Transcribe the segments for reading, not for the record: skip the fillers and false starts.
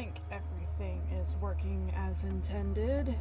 think everything is working as intended.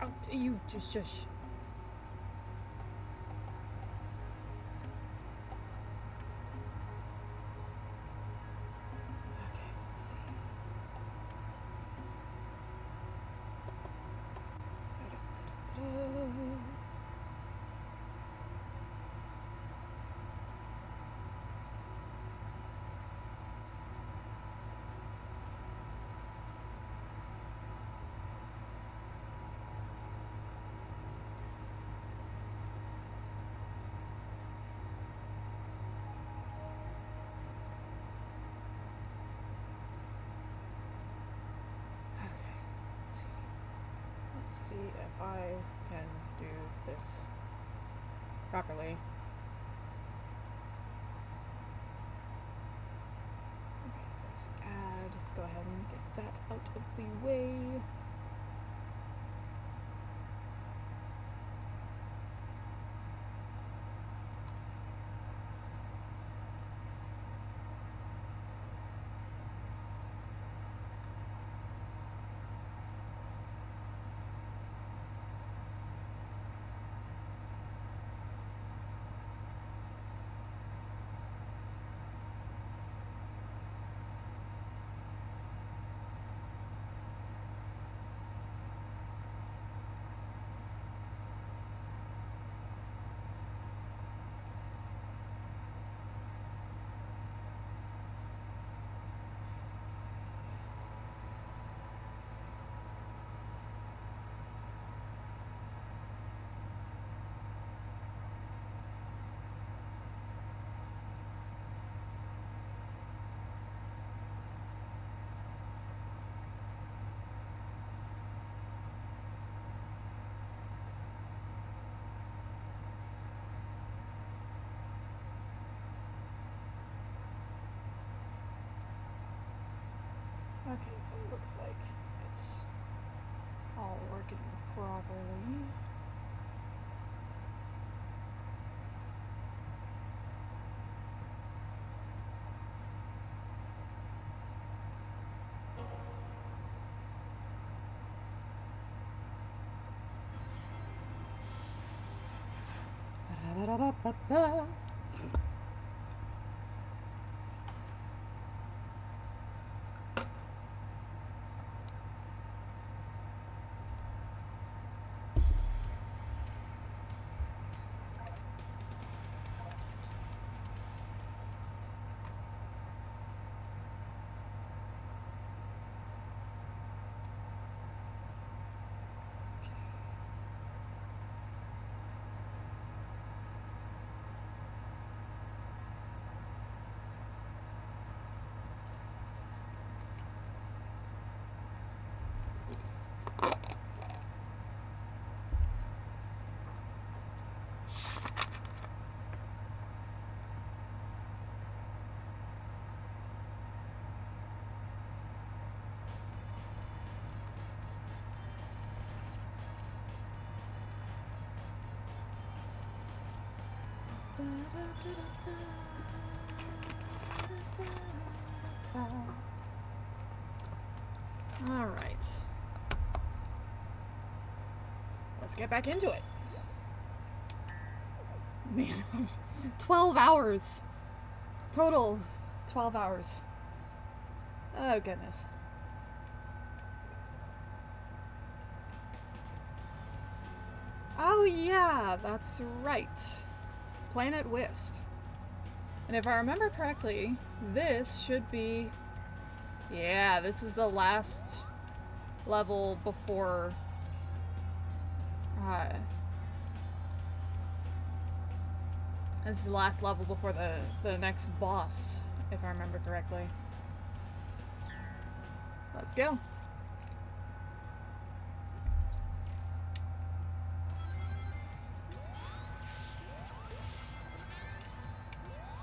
Oh, you just shush. Okay, let's see. Let's see if I can do this properly. Okay, let's add. Go ahead and get that out of the way. Okay, so it looks like it's all working properly. Ba-da-ba-ba-ba-ba. Alright. Let's get back into it. Man, 12 hours. Total 12 hours. Oh, goodness. Oh, yeah, that's right. Planet Wisp. And if I remember correctly, this should be... Yeah, this is the last level before... this is the last level before the next boss, if I remember correctly. Let's go.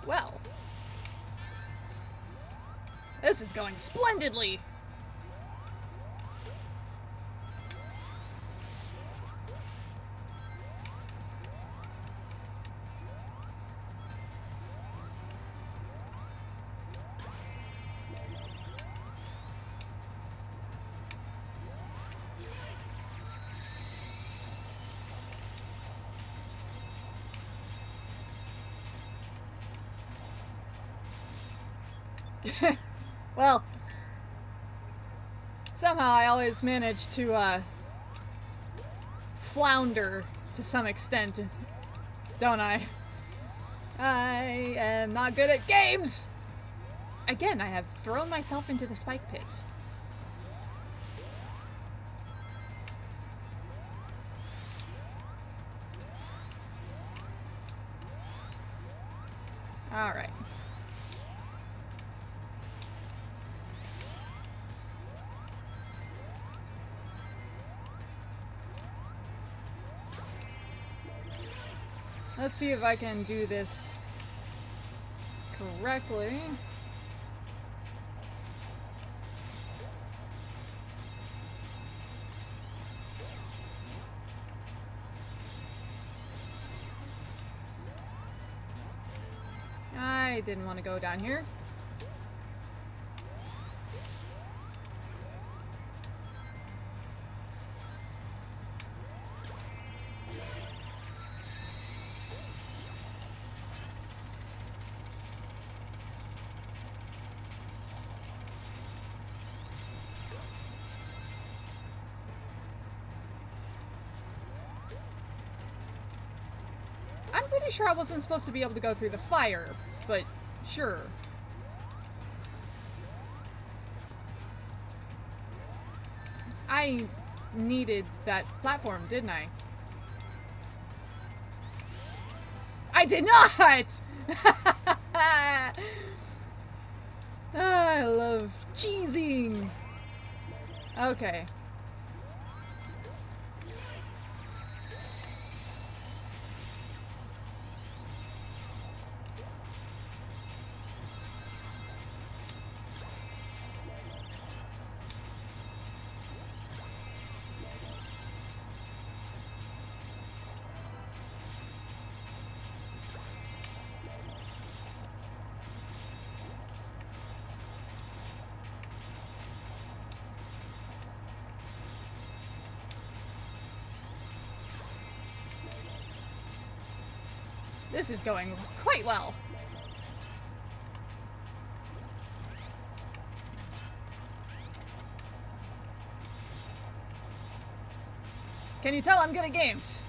Well, this is going splendidly. Well, somehow I always manage to flounder to some extent, don't I? I am not good at games! Again, I have thrown myself into the spike pit. Alright. Let's see if I can do this correctly. I didn't want to go down here. I'm pretty sure I wasn't supposed to be able to go through the fire, but sure. I needed that platform, didn't I? I did not! I love cheesing. Okay. This is going quite well. Can you tell I'm good at games?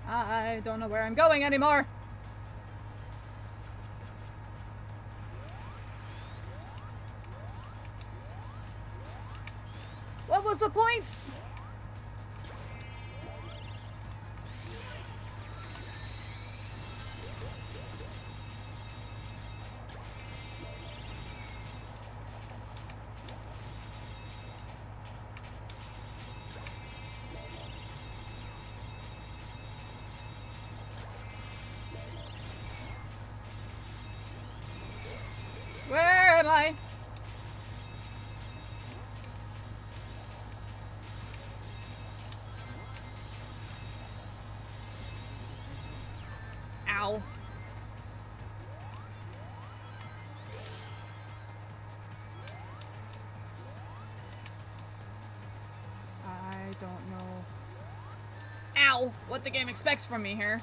I don't know where I'm going anymore. What was the point? Ow. I don't know. Ow! What the game expects from me here.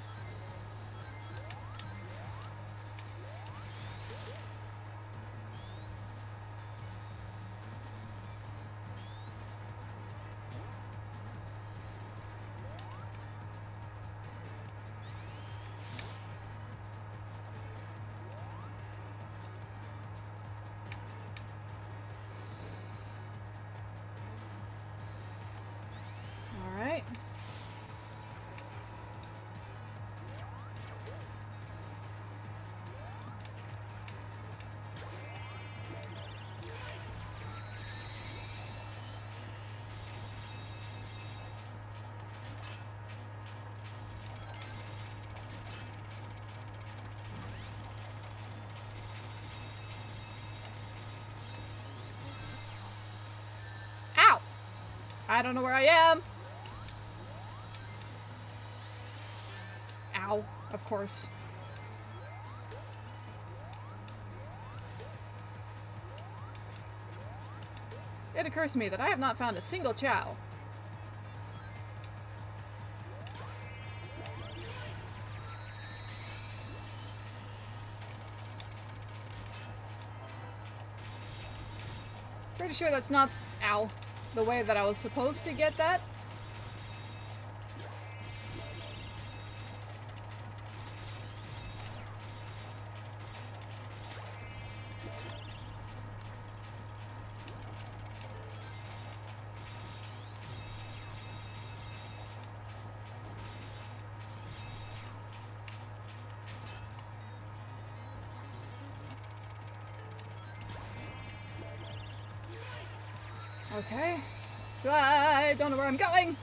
Alright. Ow! I don't know where I am. Ow, of course. It occurs to me that I have not found a single Chow. Pretty sure that's not, ow, the way that I was supposed to get that. Okay. I don't know where I'm going.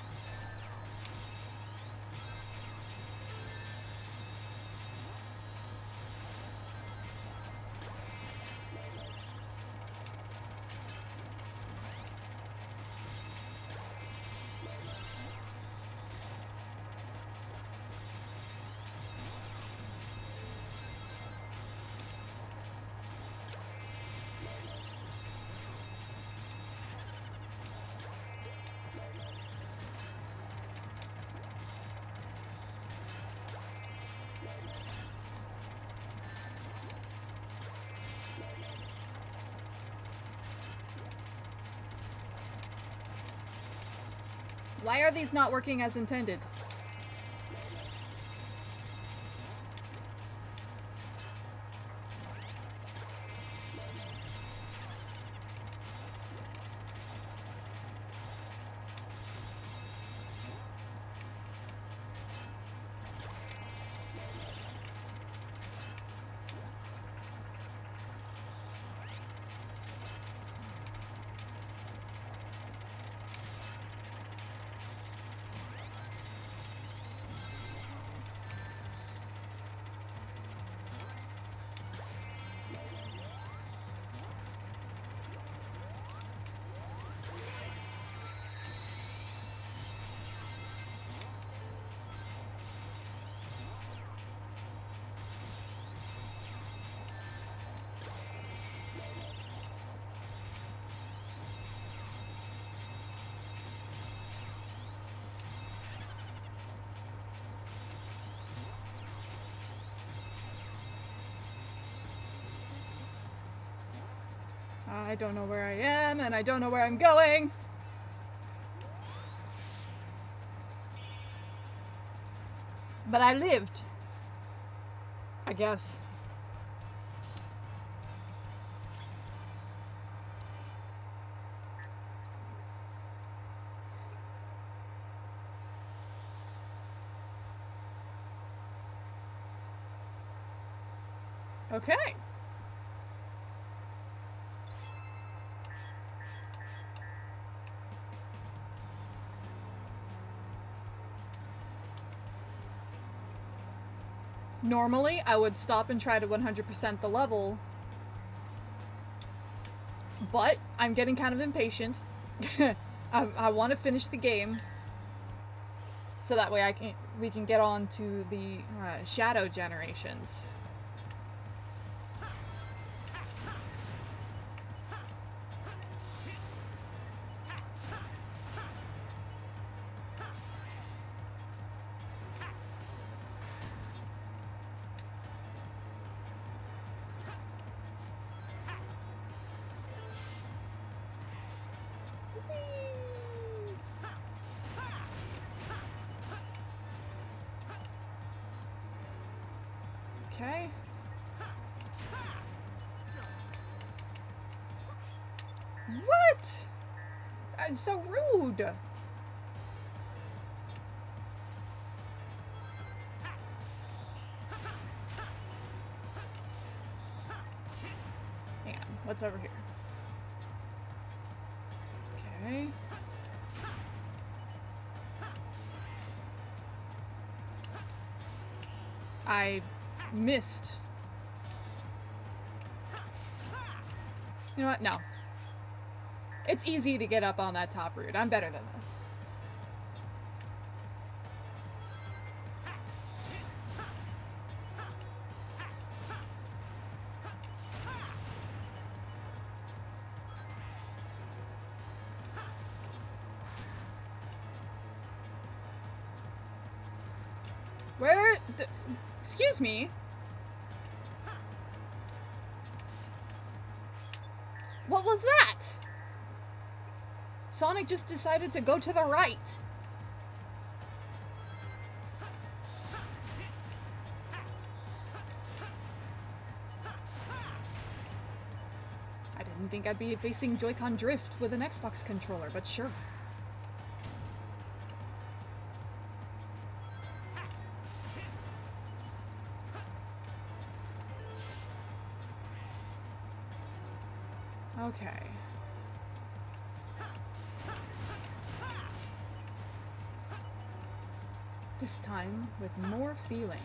Why are these not working as intended? I don't know where I am, and I don't know where I'm going. But I lived. I guess. Okay. Normally, I would stop and try to 100% the level, but I'm getting kind of impatient. I want to finish the game. So that way we can get on to the shadow generations. Okay. What? That's so rude. Hang on, what's over here? Okay. I missed. You know what? No. It's easy to get up on that top root. I'm better than this. Excuse me. What was that? Sonic just decided to go to the right. I didn't think I'd be facing Joy-Con drift with an Xbox controller, but sure. Okay. This time with more feeling.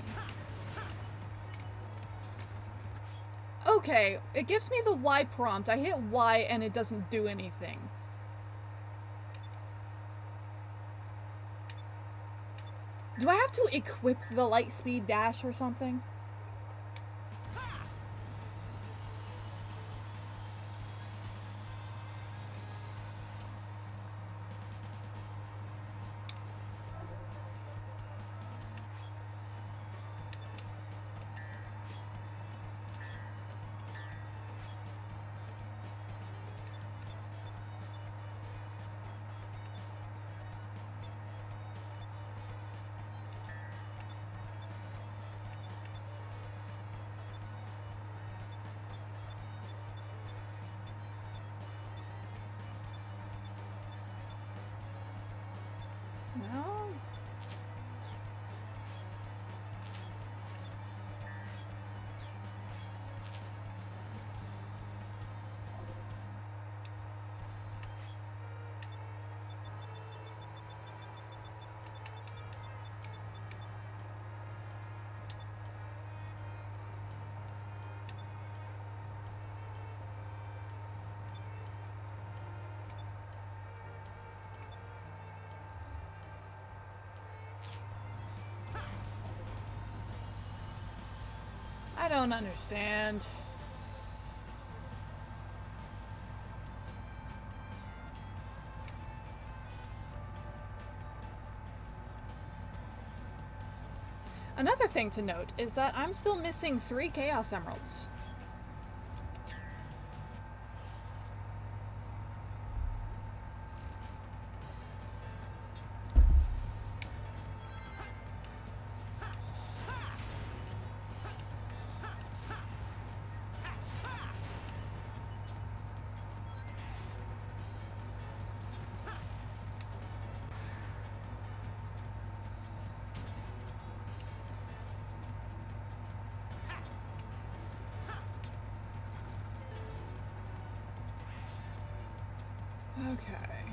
Okay, it gives me the Y prompt. I hit Y and it doesn't do anything. Do I have to equip the Lightspeed dash or something? No? I don't understand. Another thing to note is that I'm still missing 3 Chaos Emeralds. Okay.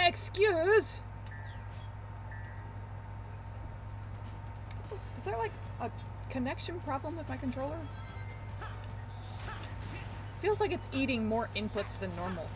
Excuse? Is there like a connection problem with my controller? Feels like it's eating more inputs than normal.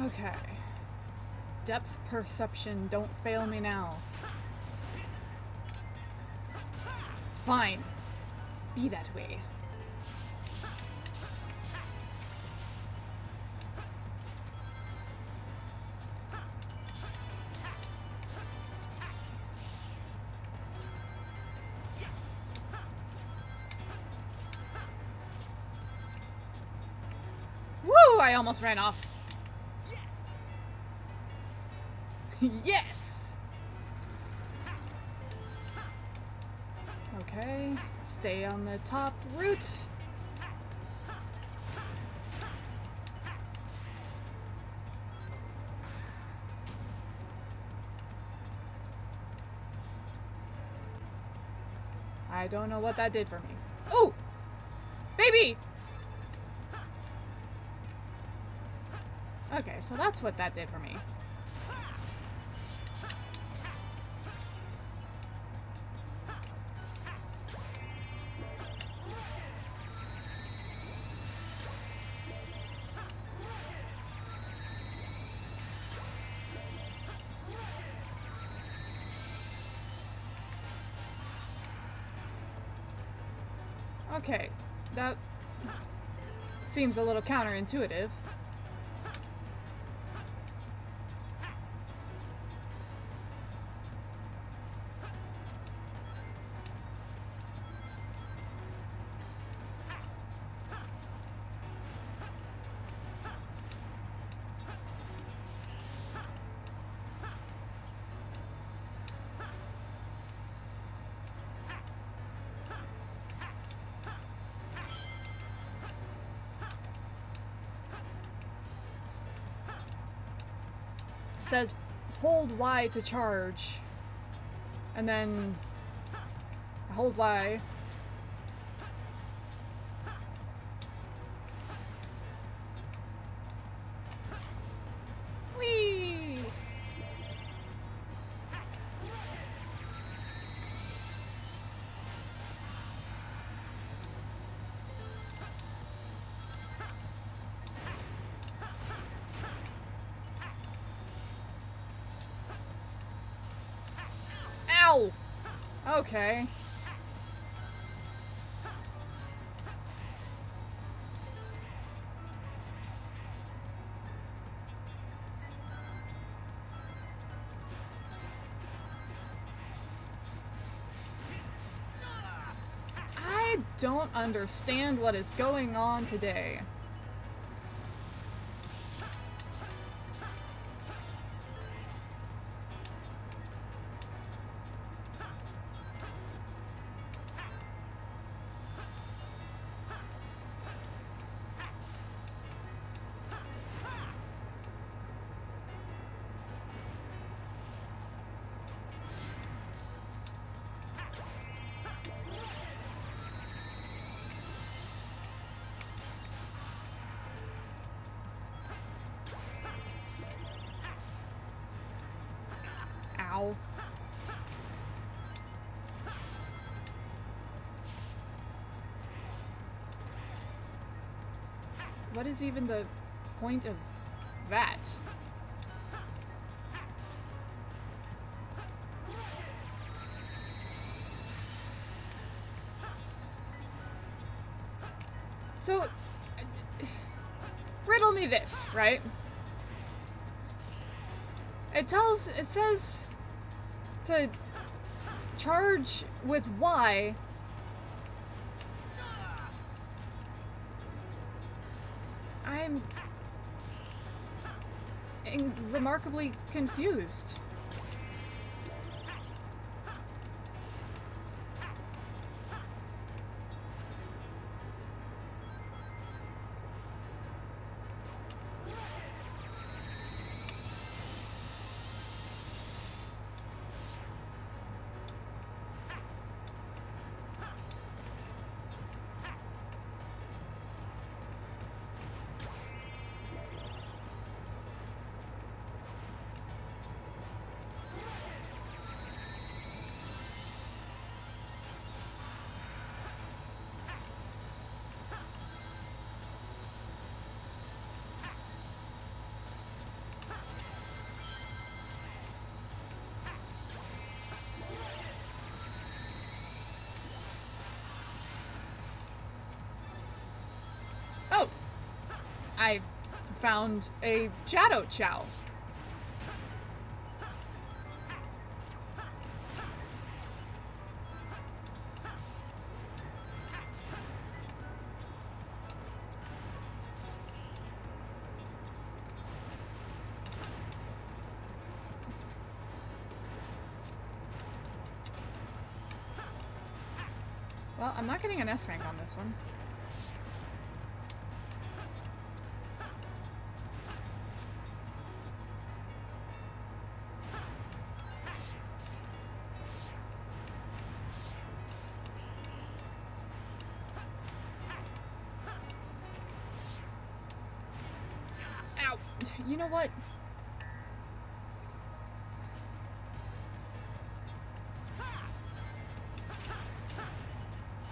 Okay. Depth perception, don't fail me now. Fine. Be that way. Woo! I almost ran off. Yes! Okay, stay on the top route. I don't know what that did for me. Oh! Baby! Okay, so that's what that did for me. Okay, that seems a little counterintuitive. It says hold Y to charge, and then hold Y. Whee! Ow! Okay. I don't understand what is going on today. Ow. What is even the point of that? So, riddle me this, right? It says to charge with Y. I'm remarkably confused. I found a Shadow Chow. Well, I'm not getting an S rank on this one. Ow! You know what?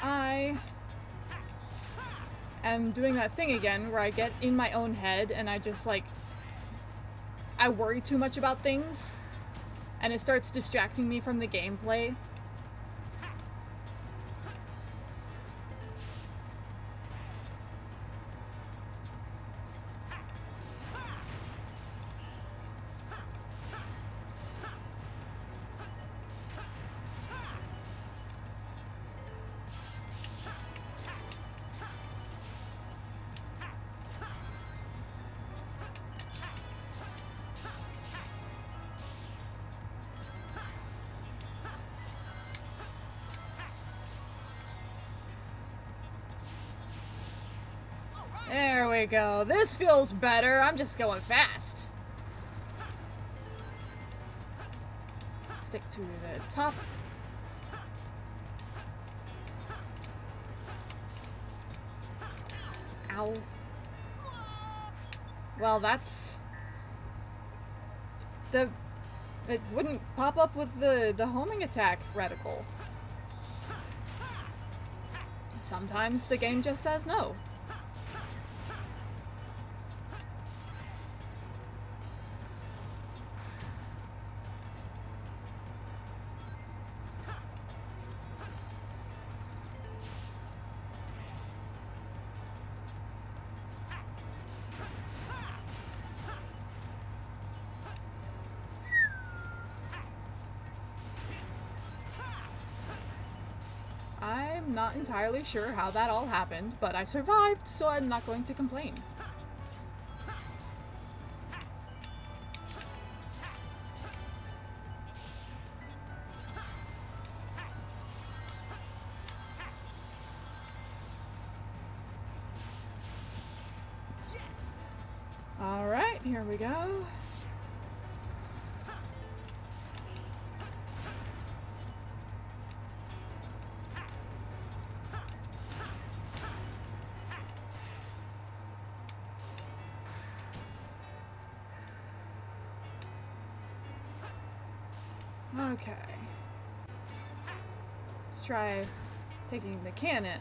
I am doing that thing again where I get in my own head and I just like, I worry too much about things and it starts distracting me from the gameplay. There we go. This feels better. I'm just going fast. Stick to the top. Ow. Well, that's... It wouldn't pop up with the homing attack reticle. Sometimes the game just says no. I'm not entirely sure how that all happened, but I survived, so I'm not going to complain. Alright, here we go. Okay. Let's try taking the cannon.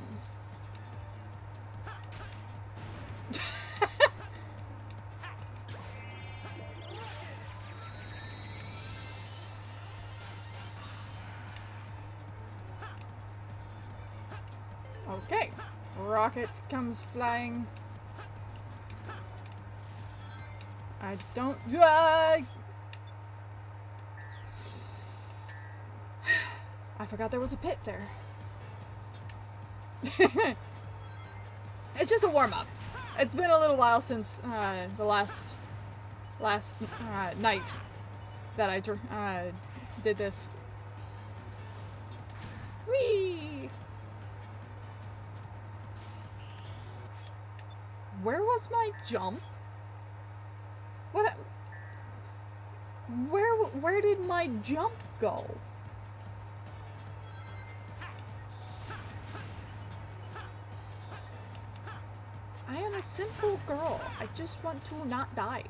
Okay. Rocket comes flying. I don't... I forgot there was a pit there. It's just a warm-up. It's been a little while since the last night that I did this. Whee! Where was my jump? What? Where did my jump go? I am a simple girl. I just want to not die.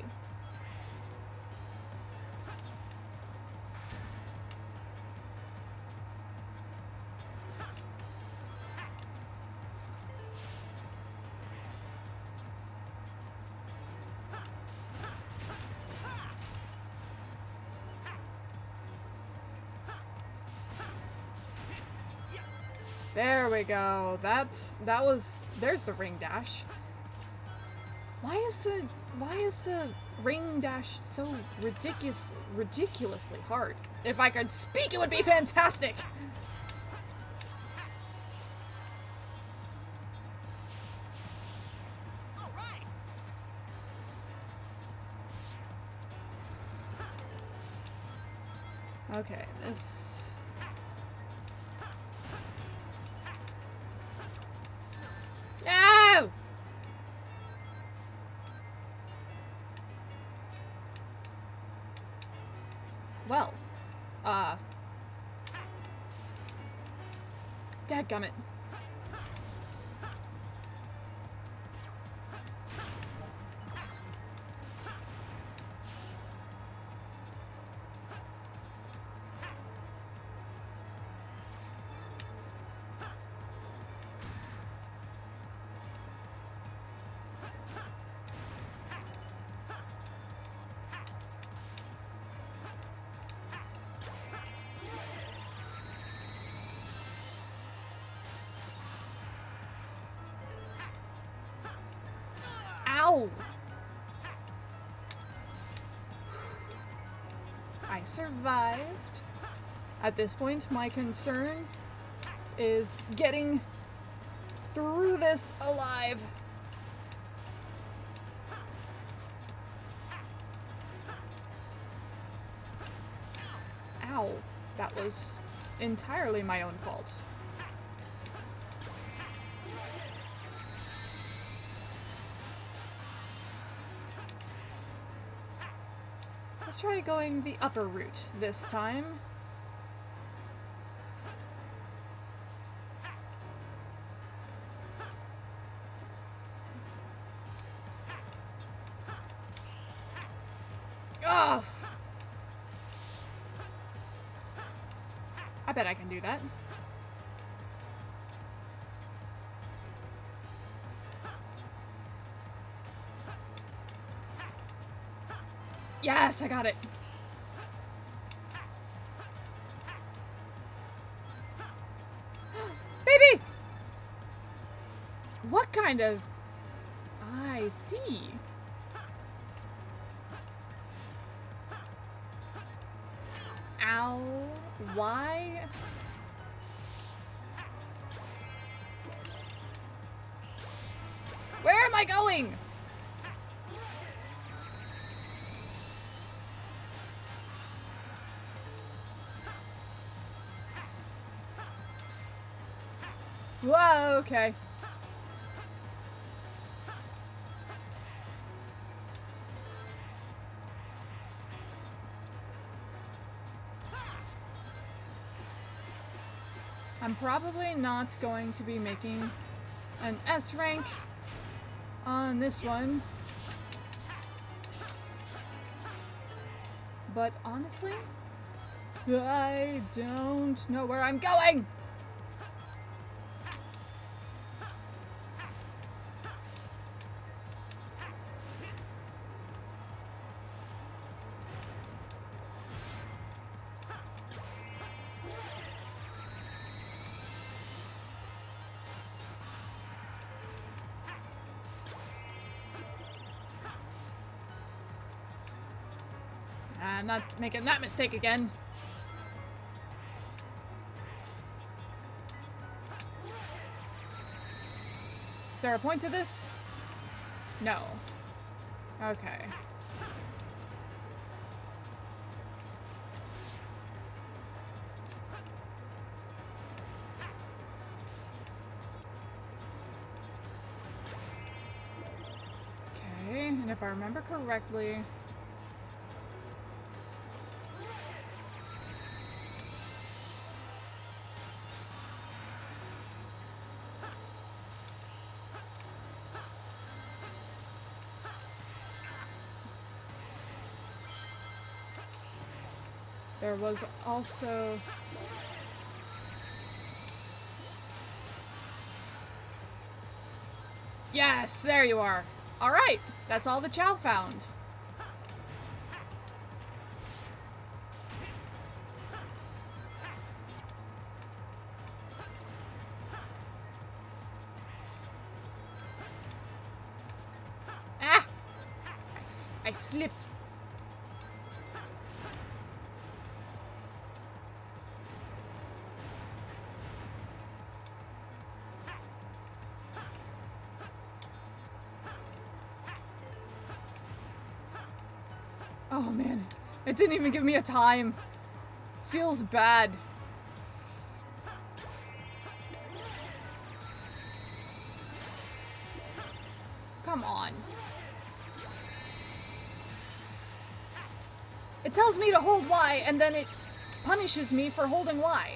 There we go. There's the ring dash. Why is the ring dash so ridiculously hard? If I could speak, it would be fantastic! Okay, this... No! Well, dadgummit. Ow! I survived. At this point, my concern is getting through this alive. Ow. That was entirely my own fault. Let's try going the upper route this time. Oh! I bet I can do that. Yes, I got it. Baby! What kind of... I see. Ow. Why? Where am I going? Whoa, okay. I'm probably not going to be making an S rank on this one. But honestly, I don't know where I'm going! I'm not making that mistake again. Is there a point to this? No. Okay. Okay, and if I remember correctly... There was also... Yes, there you are. All right, that's all the Chow found. Ah! I slip. Oh man, it didn't even give me a time. Feels bad. Come on. It tells me to hold Y and then it punishes me for holding Y.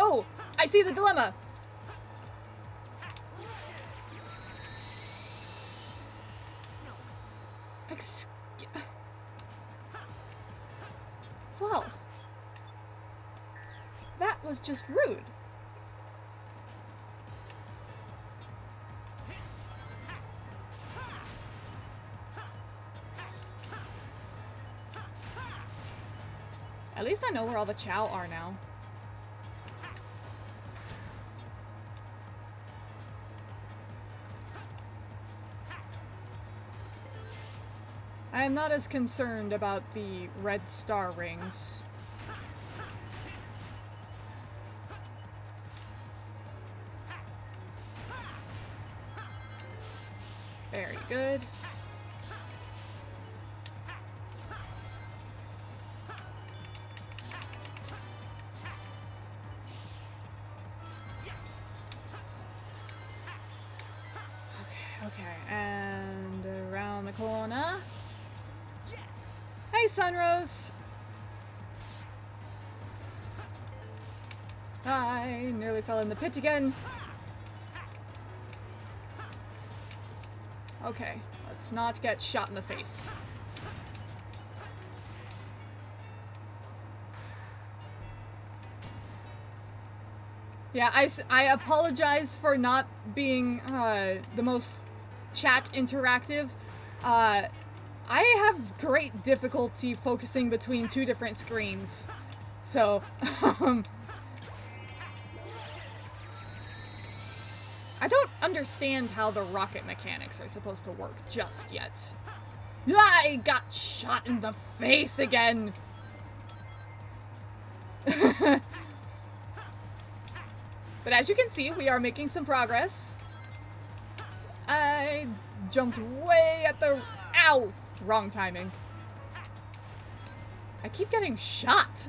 Oh, I see the dilemma. Well, that was just rude. At least I know where all the Chow are now. I am not as concerned about the red star rings. Very good. Okay, and around the corner. Hey, Sunrose! I nearly fell in the pit again. Okay, let's not get shot in the face. Yeah, I apologize for not being the most chat interactive. I have great difficulty focusing between two different screens. So, I don't understand how the rocket mechanics are supposed to work just yet. I got shot in the face again! But as you can see, we are making some progress. I jumped way at the... Ow! Wrong timing. I keep getting shot.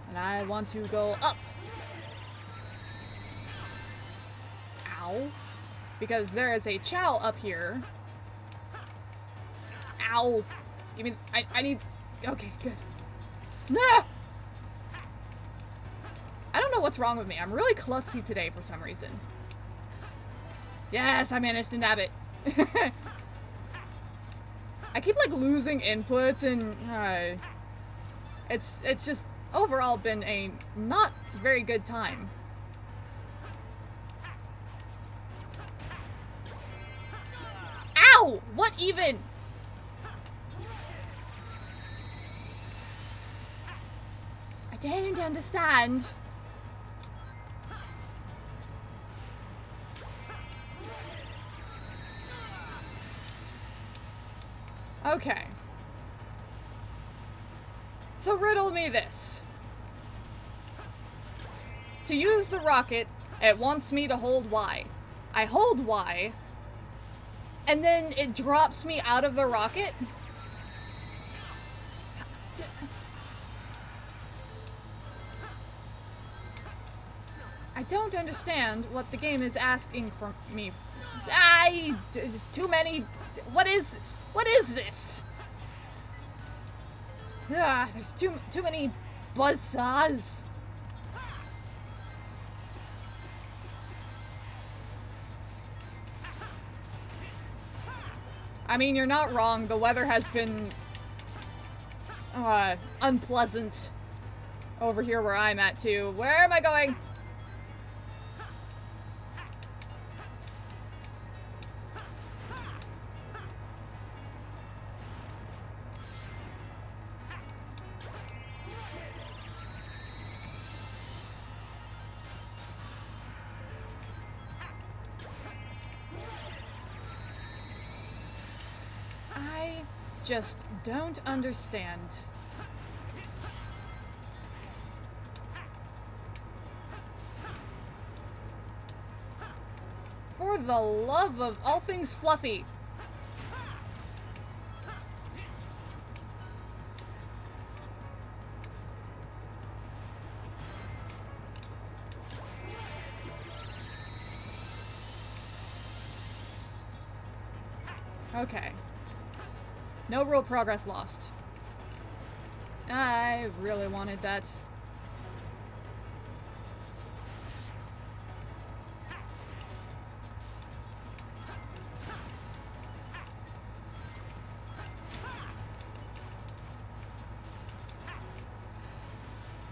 And I want to go up. Ow. Because there is a Chow up here. Ow. Give me... I need... Okay, good. Nah! I don't know what's wrong with me. I'm really klutzy today for some reason. Yes, I managed to nab it. I keep like losing inputs and it's just overall been a not very good time. Ow! What even? I don't understand. Okay. So riddle me this. To use the rocket, it wants me to hold Y. I hold Y, and then it drops me out of the rocket? I don't understand what the game is asking from me. There's too many... What is this? There's too many buzzsaws. I mean, you're not wrong. The weather has been unpleasant over here where I'm at too. Where am I going? I just don't understand. For the love of all things fluffy. Okay. No real progress lost. I really wanted that.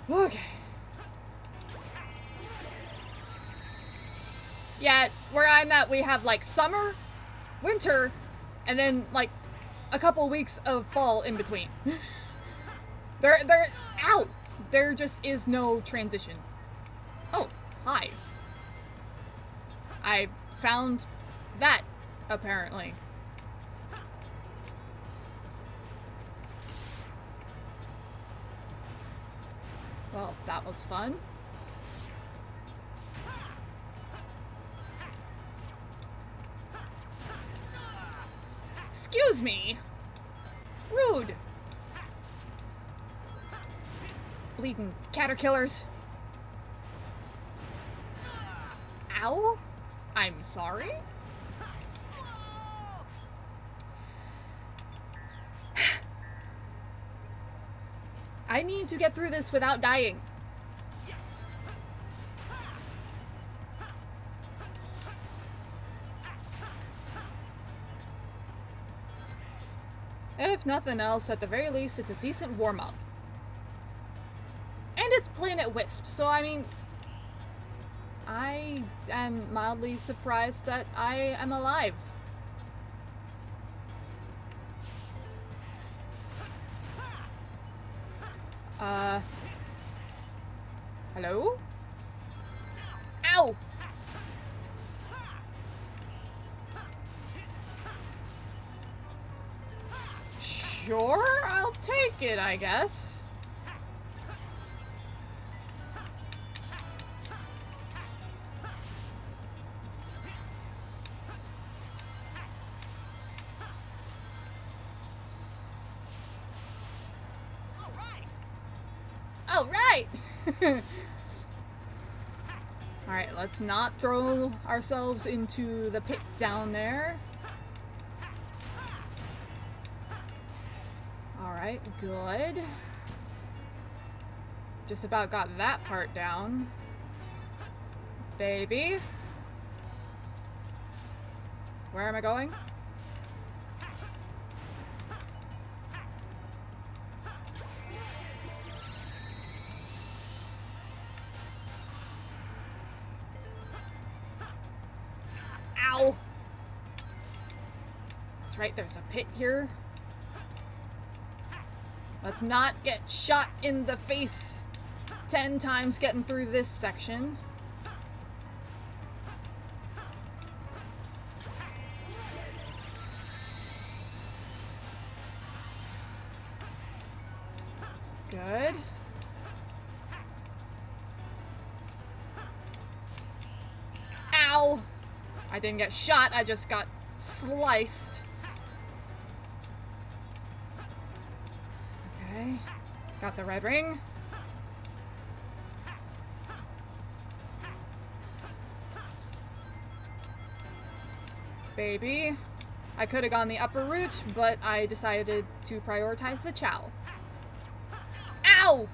Okay. Yeah, where I'm at, we have like summer, winter, and then like a couple weeks of fall in between. Ow! There just is no transition. Oh, hi. I found that, apparently. Well, that was fun. Excuse me! Rude! Bleeding caterpillars. Ow? I'm sorry? I need to get through this without dying. If nothing else, at the very least, it's a decent warm-up. And it's Planet Wisp, so I mean... I am mildly surprised that I am alive. Hello? Ow! Sure, I'll take it, I guess. All right. All right, let's not throw ourselves into the pit down there. All right, good. Just about got that part down. Baby. Where am I going? Ow! That's right, there's a pit here. Let's not get shot in the face 10 times getting through this section. Good. Ow! I didn't get shot, I just got sliced. Okay. Got the red ring. Baby. I could have gone the upper route, but I decided to prioritize the chow. Ow!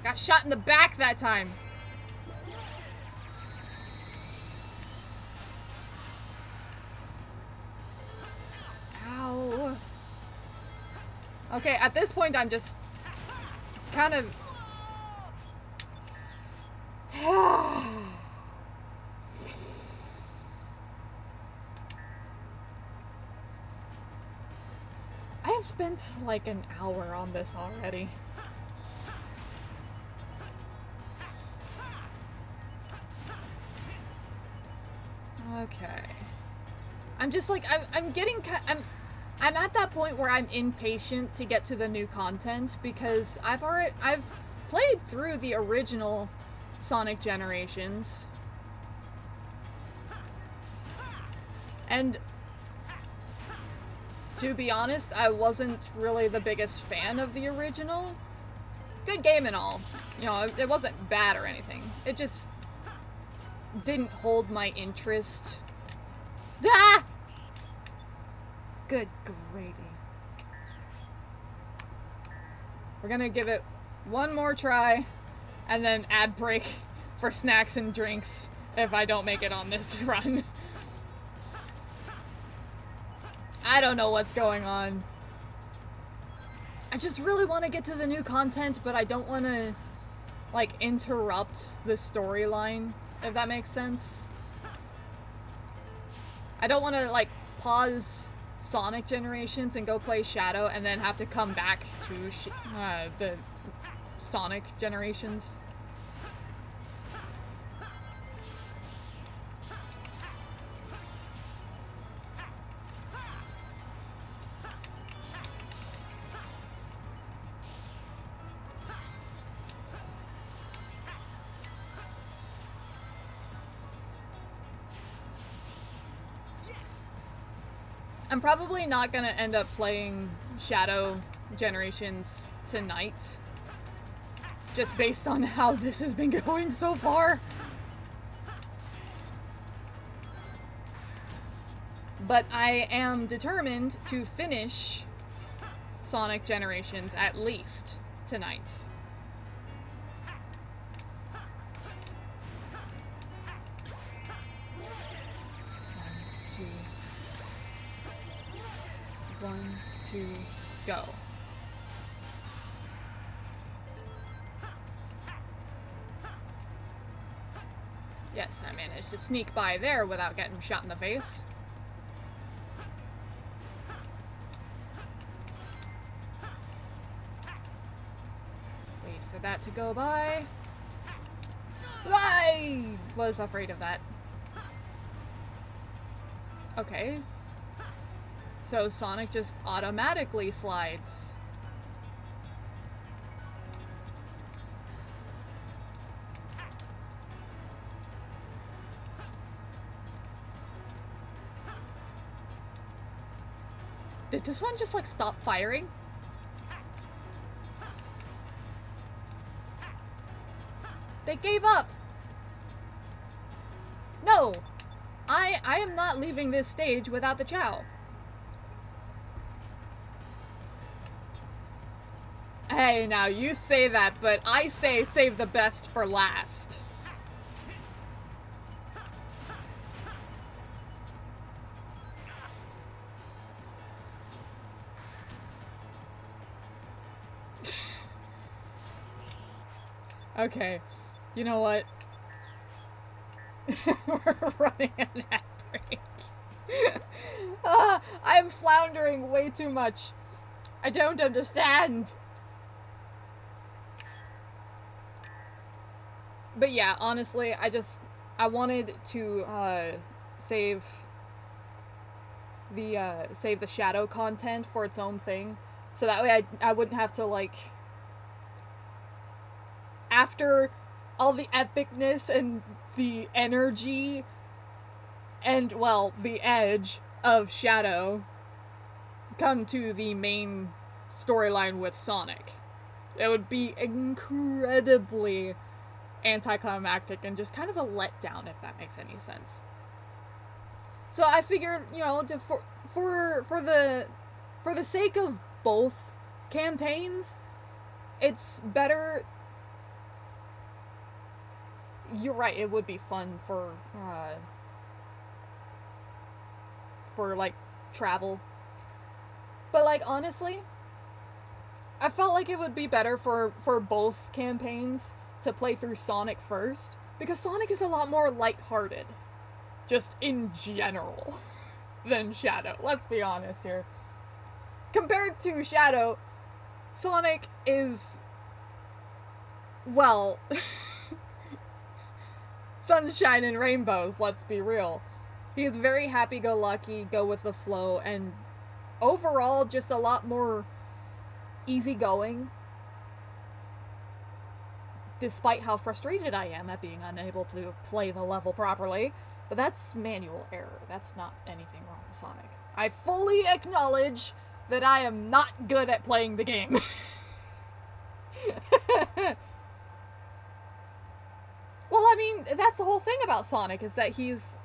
Got shot in the back that time. Ow. Okay, at this point I'm just kind of I've spent like an hour on this already. Okay. I'm just like, I'm at that point where I'm impatient to get to the new content because I've played through the original Sonic Generations. And to be honest, I wasn't really the biggest fan of the original. Good game and all. You know, it wasn't bad or anything. It just didn't hold my interest. Ah! Good gravy. We're gonna give it one more try, and then ad break for snacks and drinks if I don't make it on this run. I don't know what's going on. I just really want to get to the new content, but I don't want to, like, interrupt the storyline, if that makes sense. I don't want to, like, pause Sonic Generations and go play Shadow and then have to come back to the Sonic Generations. I'm probably not gonna end up playing Shadow Generations tonight, just based on how this has been going so far. But I am determined to finish Sonic Generations at least tonight. One, two, go. Yes, I managed to sneak by there without getting shot in the face. Wait for that to go by. I was afraid of that. Okay. So Sonic just automatically slides. Did this one just like stop firing? They gave up. No, I am not leaving this stage without the Chow. Hey, now you say that, but I say save the best for last. Okay, you know what? We're running an ad break. I'm floundering way too much. I don't understand. But yeah, honestly, I wanted to save the Shadow content for its own thing, so that way I wouldn't have to, like, after all the epicness and the energy and, well, the edge of Shadow, come to the main storyline with Sonic. It would be incredibly anticlimactic and just kind of a letdown, if that makes any sense. So I figure, you know, for the sake of both campaigns, it's better. You're right, it would be fun for like travel. But like honestly, I felt like it would be better for both campaigns to play through Sonic first, because Sonic is a lot more lighthearted, just in general, than Shadow. Let's be honest here. compared to Shadow, Sonic is, well, sunshine and rainbows, let's be real. He is very happy-go-lucky, go with the flow, and overall just a lot more easygoing, despite how frustrated I am at being unable to play the level properly. But that's manual error. That's not anything wrong with Sonic. I fully acknowledge that I am not good at playing the game. Well, I mean, that's the whole thing about Sonic, is that he's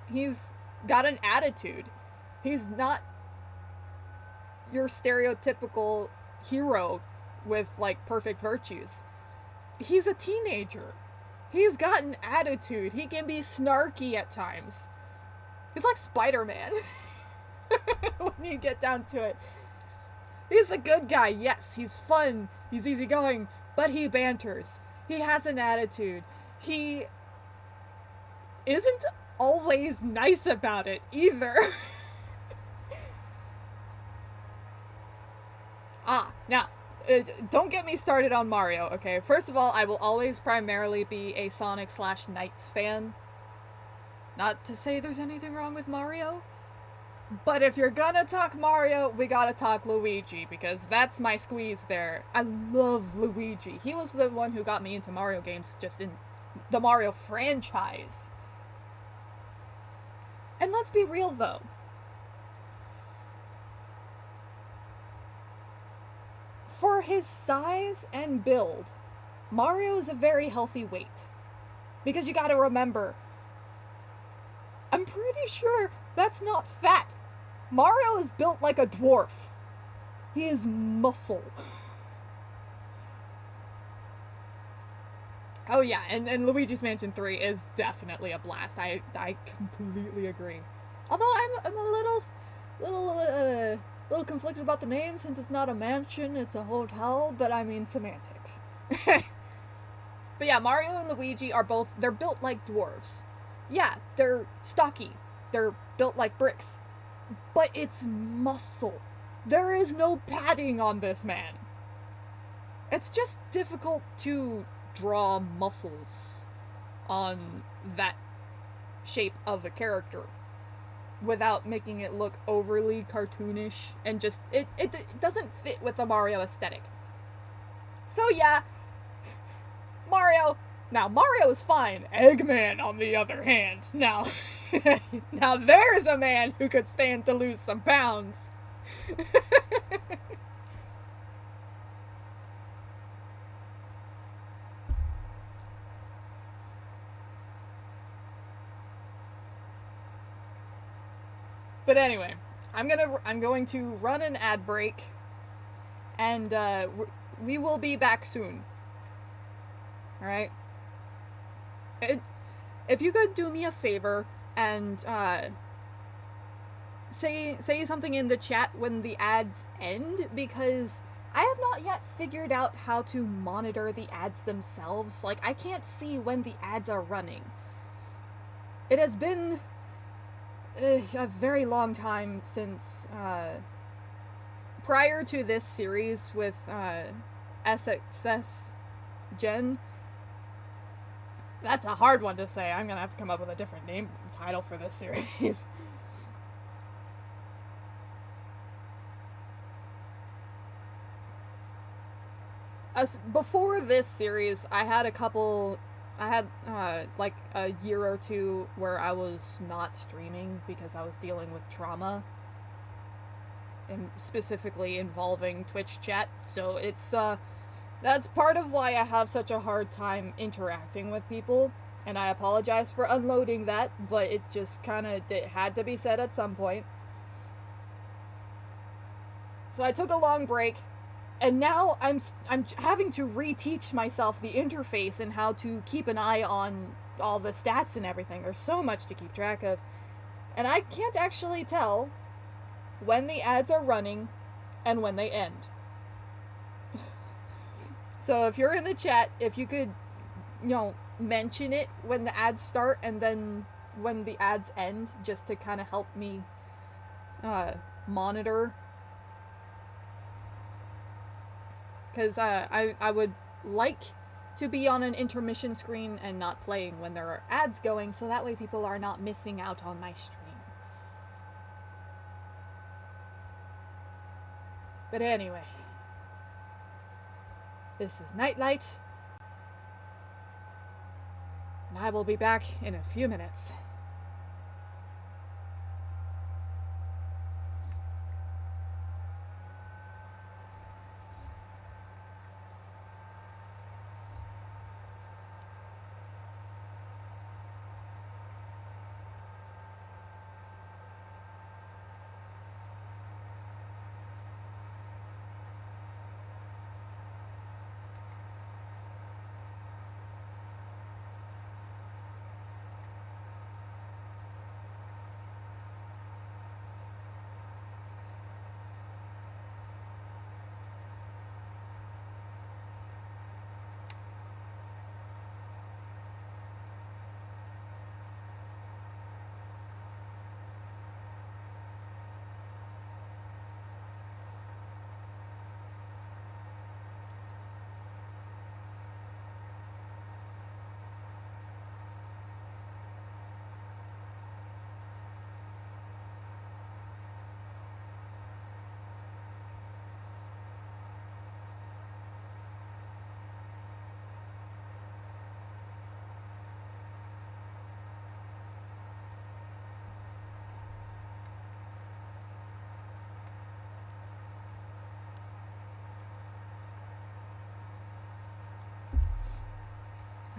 got an attitude. He's not your stereotypical hero with, like, perfect virtues. He's a teenager. He's got an attitude. He can be snarky at times. He's like Spider-Man. When you get down to it. He's a good guy, yes. He's fun. He's easygoing. But he banters. He has an attitude. He isn't always nice about it, either. Now, don't get me started on Mario, okay? First of all, I will always primarily be a Sonic/Knights fan. Not to say there's anything wrong with Mario, but if you're gonna talk Mario, we gotta talk Luigi, because that's my squeeze there. I love Luigi. He was the one who got me into Mario games, just in the Mario franchise. And let's be real, though. For his size and build, Mario is a very healthy weight. Because you gotta remember, I'm pretty sure that's not fat. Mario is built like a dwarf. He is muscle. Oh yeah, and Luigi's Mansion 3 is definitely a blast. I completely agree. Although I'm a little conflicted about the name, since it's not a mansion, it's a hotel, but I mean semantics. But yeah, Mario and Luigi are both, they're built like dwarves. Yeah, they're stocky. They're built like bricks. But it's muscle. There is no padding on this man. It's just difficult to draw muscles on that shape of a character without making it look overly cartoonish, and just, it doesn't fit with the Mario aesthetic. So yeah, Mario. Now, Mario is fine. Eggman, on the other hand, now there's a man who could stand to lose some pounds. But anyway, I'm going to run an ad break, and we will be back soon. All right. If you could do me a favor and say something in the chat when the ads end, because I have not yet figured out how to monitor the ads themselves. Like, I can't see when the ads are running. It has been a very long time since prior to this series with SxS Gen. That's a hard one to say. I'm gonna have to come up with a different name title for this series. Before this series, I had like a year or two where I was not streaming because I was dealing with trauma, and specifically involving Twitch chat. So it's that's part of why I have such a hard time interacting with people, and I apologize for unloading that, but it just kind of had to be said at some point. So I took a long break, and now I'm having to reteach myself the interface and how to keep an eye on all the stats and everything. There's so much to keep track of, and I can't actually tell when the ads are running and when they end. So if you're in the chat, if you could, mention it when the ads start and then when the ads end, just to kind of help me monitor Because I would like to be on an intermission screen and not playing when there are ads going, so that way people are not missing out on my stream. But anyway, this is Nightlight, and I will be back in a few minutes.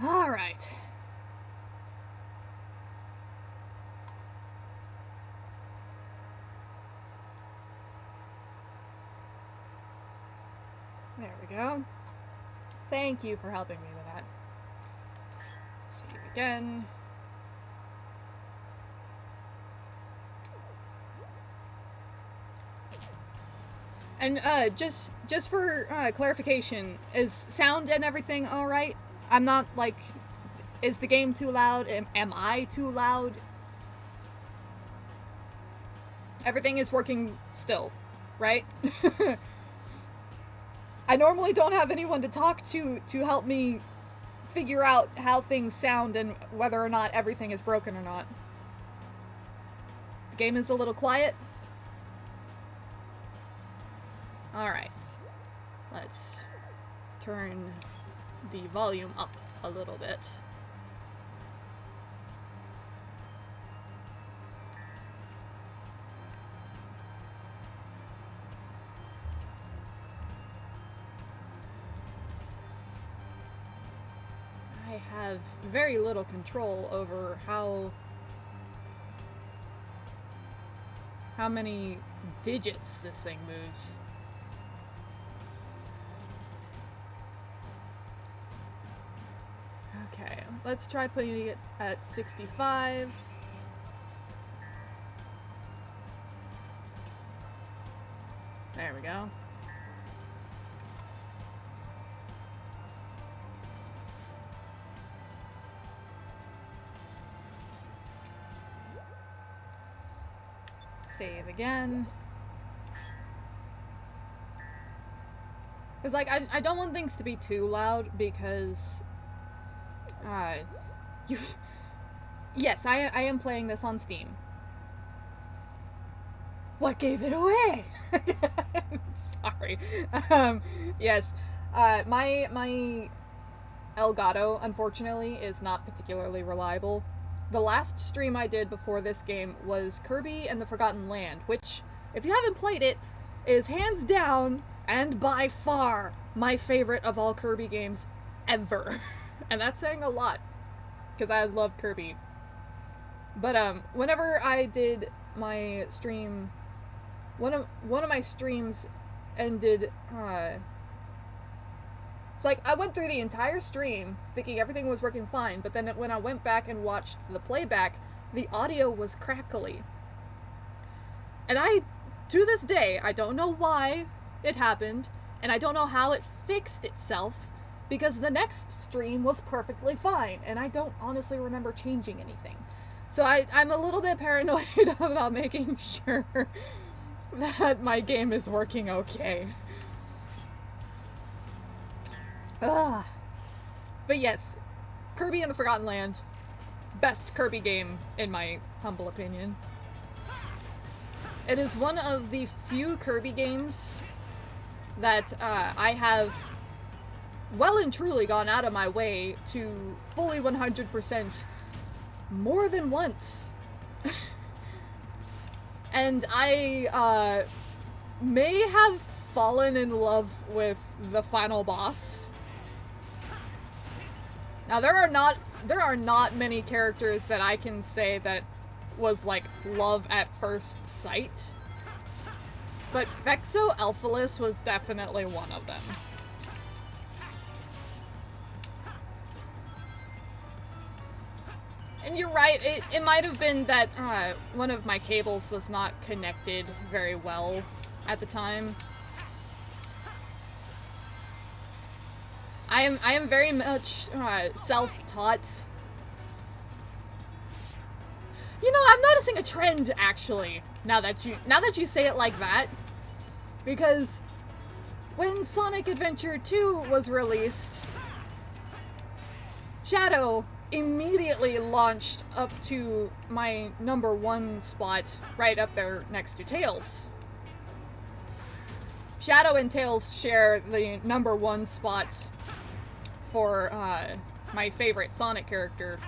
All right. There we go. Thank you for helping me with that. Save again. And just for clarification, is sound and everything all right? I'm not like, is the game too loud? Am I too loud? Everything is working still, right? I normally don't have anyone to talk to help me figure out how things sound and whether or not everything is broken or not. The game is a little quiet. Alright. Let's turn the volume up a little bit. I have very little control over how many digits this thing moves. Okay, let's try putting it at 65. There we go. Save again. Because, like, I don't want things to be too loud because yes, I am playing this on Steam. What gave it away? Sorry. Yes. My Elgato, unfortunately, is not particularly reliable. The last stream I did before this game was Kirby and the Forgotten Land, which, if you haven't played it, is hands down and by far my favorite of all Kirby games ever. And that's saying a lot, because I love Kirby. But whenever I did my stream, one of my streams ended. It's like I went through the entire stream thinking everything was working fine, but then when I went back and watched the playback, the audio was crackly. And to this day, I don't know why it happened, and I don't know how it fixed itself, because the next stream was perfectly fine, and I don't honestly remember changing anything. So I'm a little bit paranoid about making sure that my game is working okay. Ugh. But yes, Kirby and the Forgotten Land, best Kirby game in my humble opinion. It is one of the few Kirby games that I have well and truly gone out of my way to fully 100% more than once. And I may have fallen in love with the final boss. Now there are not many characters that I can say that was like love at first sight. But Fecto Elphalus was definitely one of them. And you're right, it might have been that one of my cables was not connected very well at the time. I am very much self-taught. You know, I'm noticing a trend actually, now that you say it like that. Because when Sonic Adventure 2 was released, Shadow immediately launched up to my #1 spot, right up there next to Tails. Shadow and Tails share the #1 spot for my favorite Sonic character.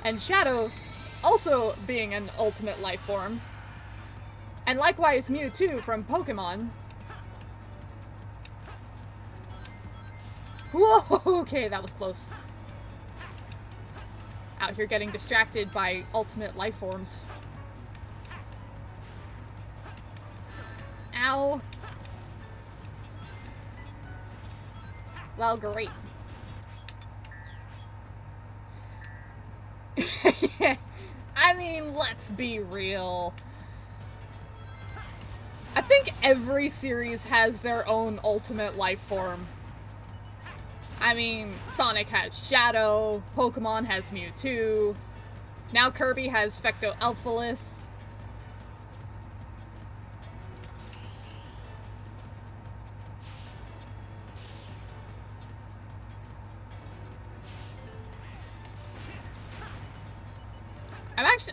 And Shadow also being an ultimate life form. And likewise Mewtwo from Pokemon. Whoa, okay, that was close. Out here getting distracted by ultimate life forms. Ow. Well, great. Yeah, I mean, let's be real. I think every series has their own ultimate life form. I mean, Sonic has Shadow, Pokemon has Mewtwo, now Kirby has Fecto Elphalus.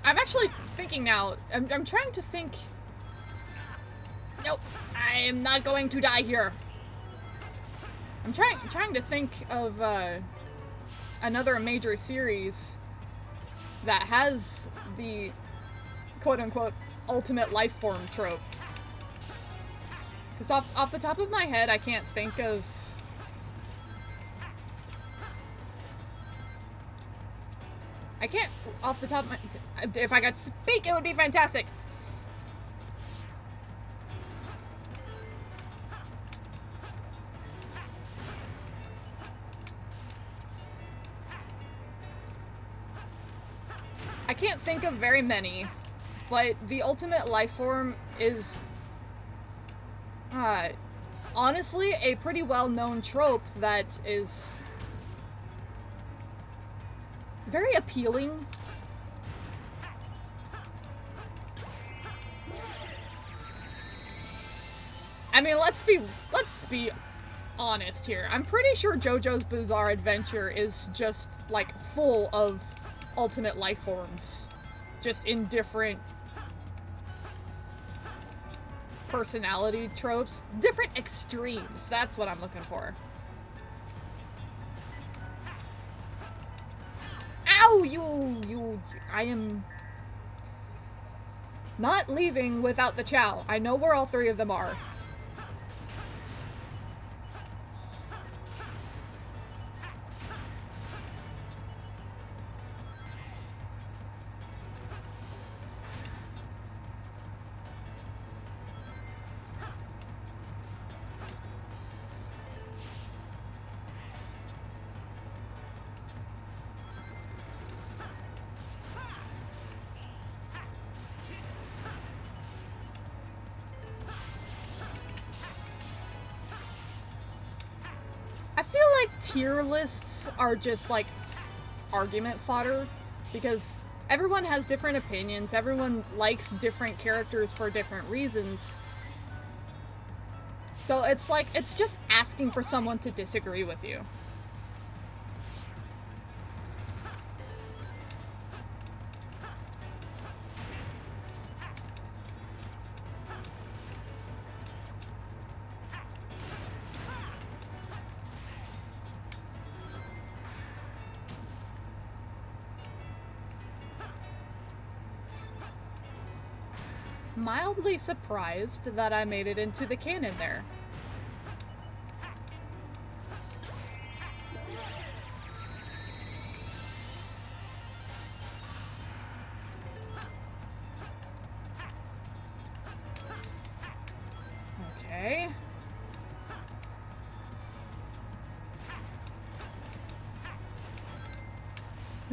I'm actually thinking now. I'm trying to think. Nope, I am not going to die here. I'm trying to think of another major series that has the quote-unquote ultimate life form trope. Because off the top of my head, I can't think of... I can't, off the top of my... If I could speak, it would be fantastic! I can't think of very many, but the ultimate life form is honestly a pretty well-known trope that is very appealing. I mean, let's be honest here. I'm pretty sure JoJo's Bizarre Adventure is just like full of ultimate life forms, just in different personality tropes, different extremes. That's what I'm looking for. Ow, you, I am not leaving without the chow. I know where all three of them are. I feel like tier lists are just like argument fodder, because everyone has different opinions, everyone likes different characters for different reasons. So it's like, it's just asking for someone to disagree with you. Mildly surprised that I made it into the cannon there. Okay.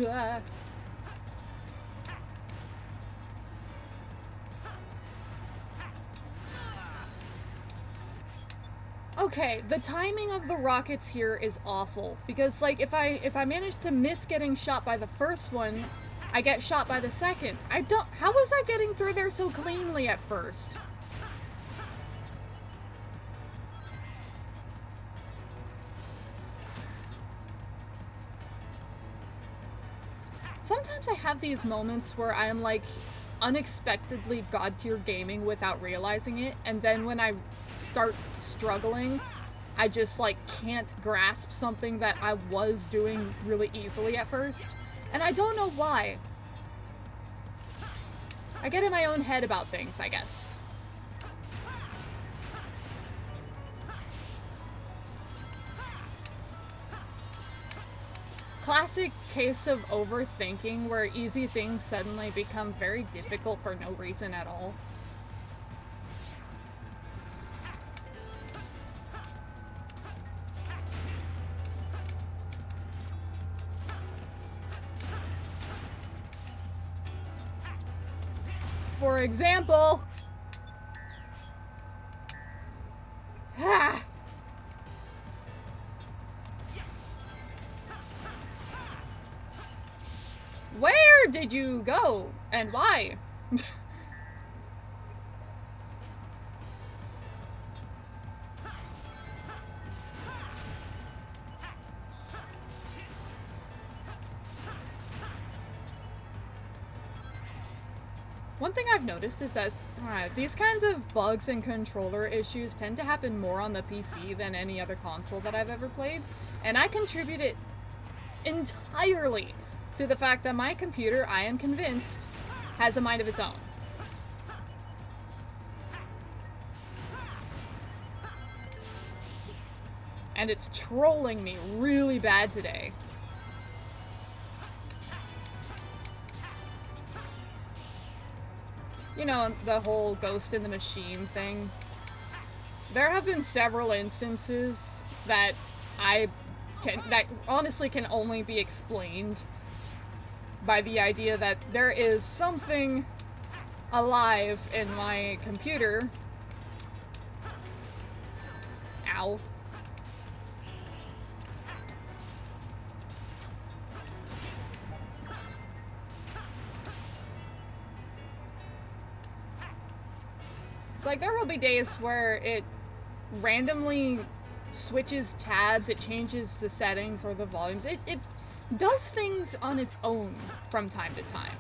Ah. Okay, the timing of the rockets here is awful because like if I manage to miss getting shot by the first one, I get shot by the second. How was I getting through there so cleanly at first? Sometimes I have these moments where I'm like unexpectedly god tier gaming without realizing it, and then when I start struggling, I just like can't grasp something that I was doing really easily at first, and I don't know why. I get in my own head about things, I guess. Classic case of overthinking where easy things suddenly become very difficult for no reason at all. For example... Where did you go? And why? One thing I've noticed is that these kinds of bugs and controller issues tend to happen more on the PC than any other console that I've ever played, and I contribute it entirely to the fact that my computer, I am convinced, has a mind of its own. And it's trolling me really bad today. You know, the whole ghost in the machine thing. There have been several instances that that honestly can only be explained by the idea that there is something alive in my computer. Ow. It's like there will be days where it randomly switches tabs, it changes the settings or the volumes. It does things on its own from time to time.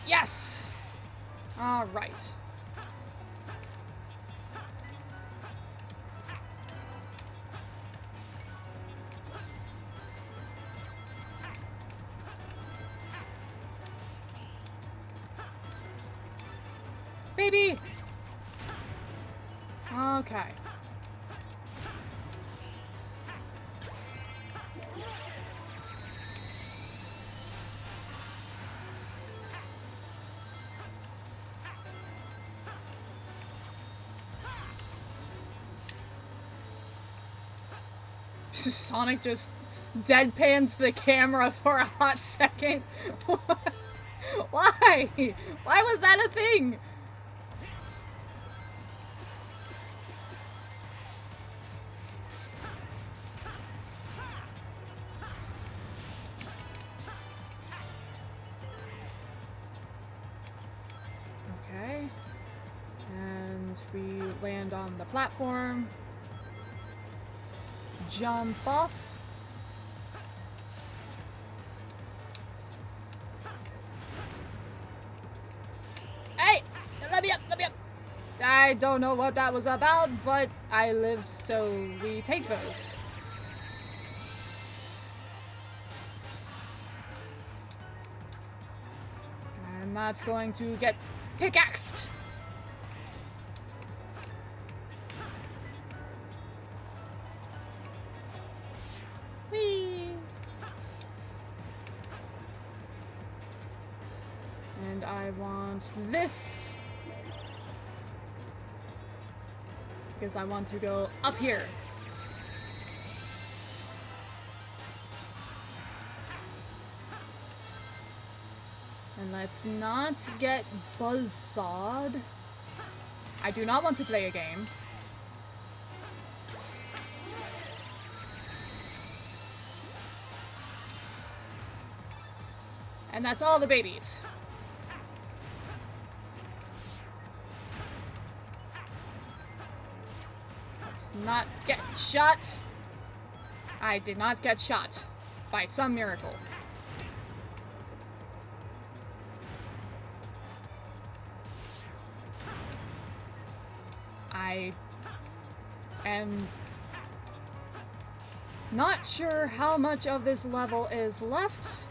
Yes! All right. Baby! Okay. Sonic just deadpans the camera for a hot second. Why? Why was that a thing? Okay. And we land on the platform. Jump off. Hey! Let me up! Let me up! I don't know what that was about, but I lived, so we take those. I'm not going to get pickaxed! Whee! And I want this. Because I want to go up here. And let's not get buzzsawed. I do not want to play a game. And that's all the babies. Let's not get shot. I did not get shot by some miracle. I am not sure how much of this level is left.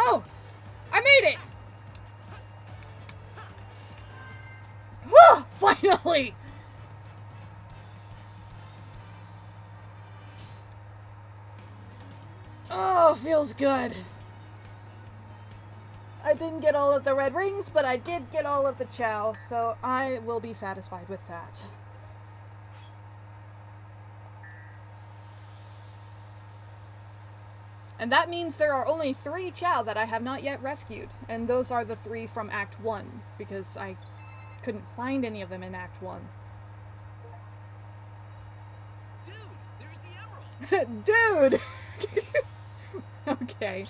Oh! I made it! Whew! Finally! Oh, feels good. I didn't get all of the red rings, but I did get all of the chow, so I will be satisfied with that. And that means there are only 3 chow that I have not yet rescued, and those are the 3 from Act 1, because I couldn't find any of them in Act 1. Dude, there's the emerald! Dude! Okay.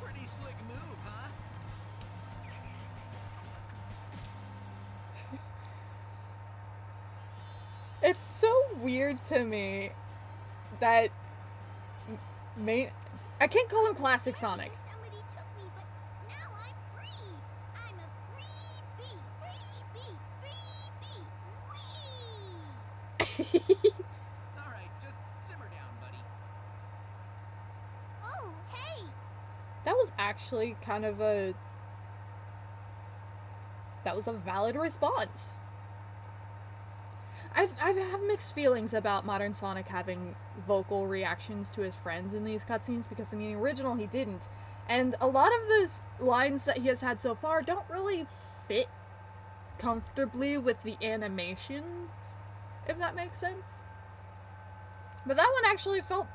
Pretty slick move, huh? It's so weird to me that I can't call him Classic Sonic. Somebody took me, but now I'm free. I'm a free bee. Free bee. Whee! Alright, just simmer down, buddy. Oh, hey. That was actually kind of that was a valid response. I have mixed feelings about modern Sonic having vocal reactions to his friends in these cutscenes, because in the original he didn't. And a lot of the lines that he has had so far don't really fit comfortably with the animations, if that makes sense. But that one actually felt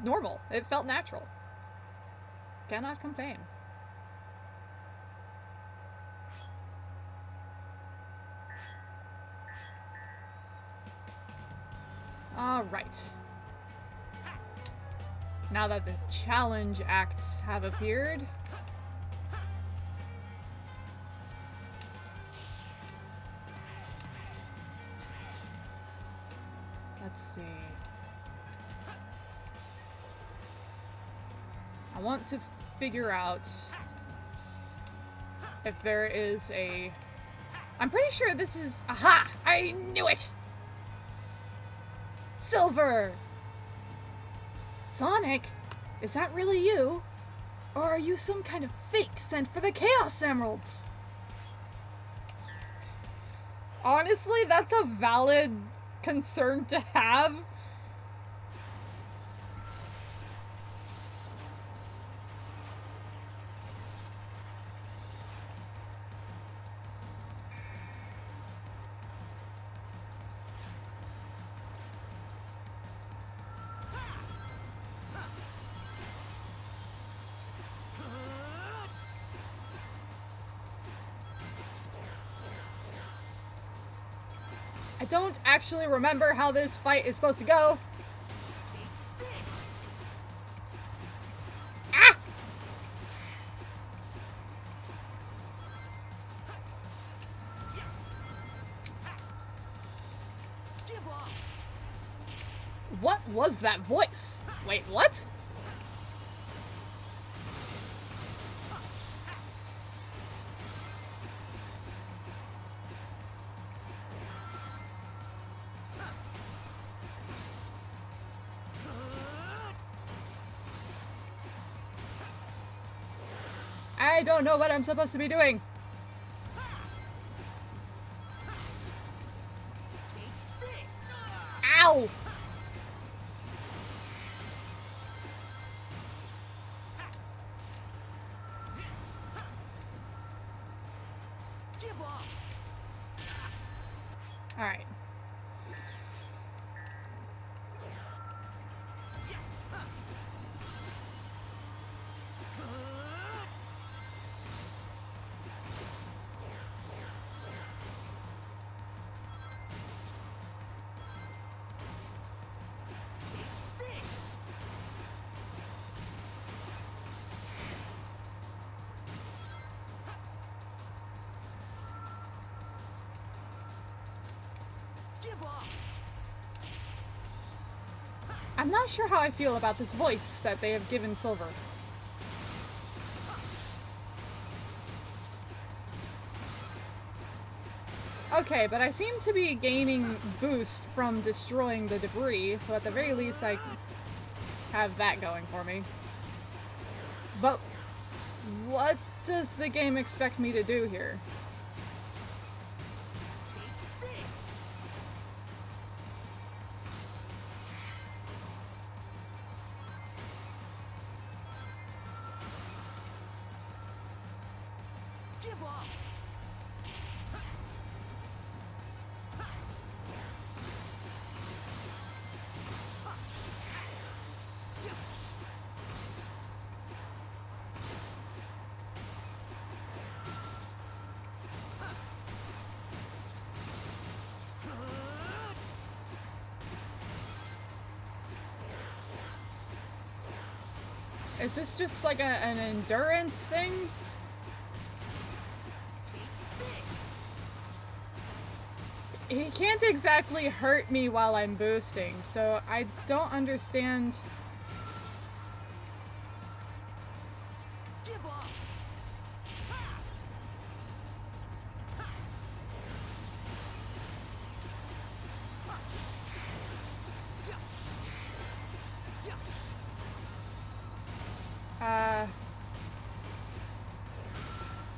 normal. It felt natural. Cannot complain. Alright. Now that the challenge acts have appeared. Let's see. I want to figure out if there is a... I'm pretty sure this is... Aha! I knew it! Silver! Sonic? Is that really you? Or are you some kind of fake sent for the Chaos Emeralds? Honestly, that's a valid concern to have. I don't actually remember how this fight is supposed to go. Ah! What was that voice? Wait, what? I don't know what I'm supposed to be doing. Ow! All right. I'm not sure how I feel about this voice that they have given Silver. Okay, but I seem to be gaining boost from destroying the debris, so at the very least I have that going for me. But what does the game expect me to do here? Is this just like an endurance thing? He can't exactly hurt me while I'm boosting, so I don't understand.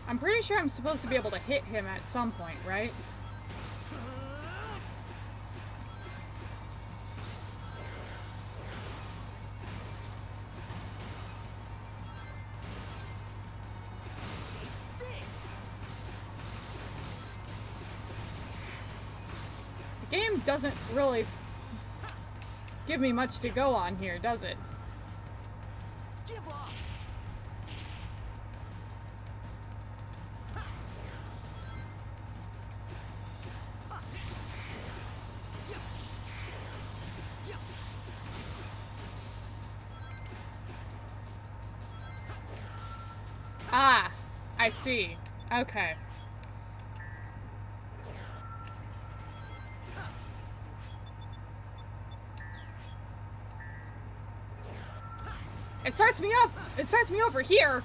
I'm pretty sure I'm supposed to be able to hit him at some point, right? The game doesn't really give me much to go on here, does it? Ah, I see. Okay. It starts me off. It starts me over here.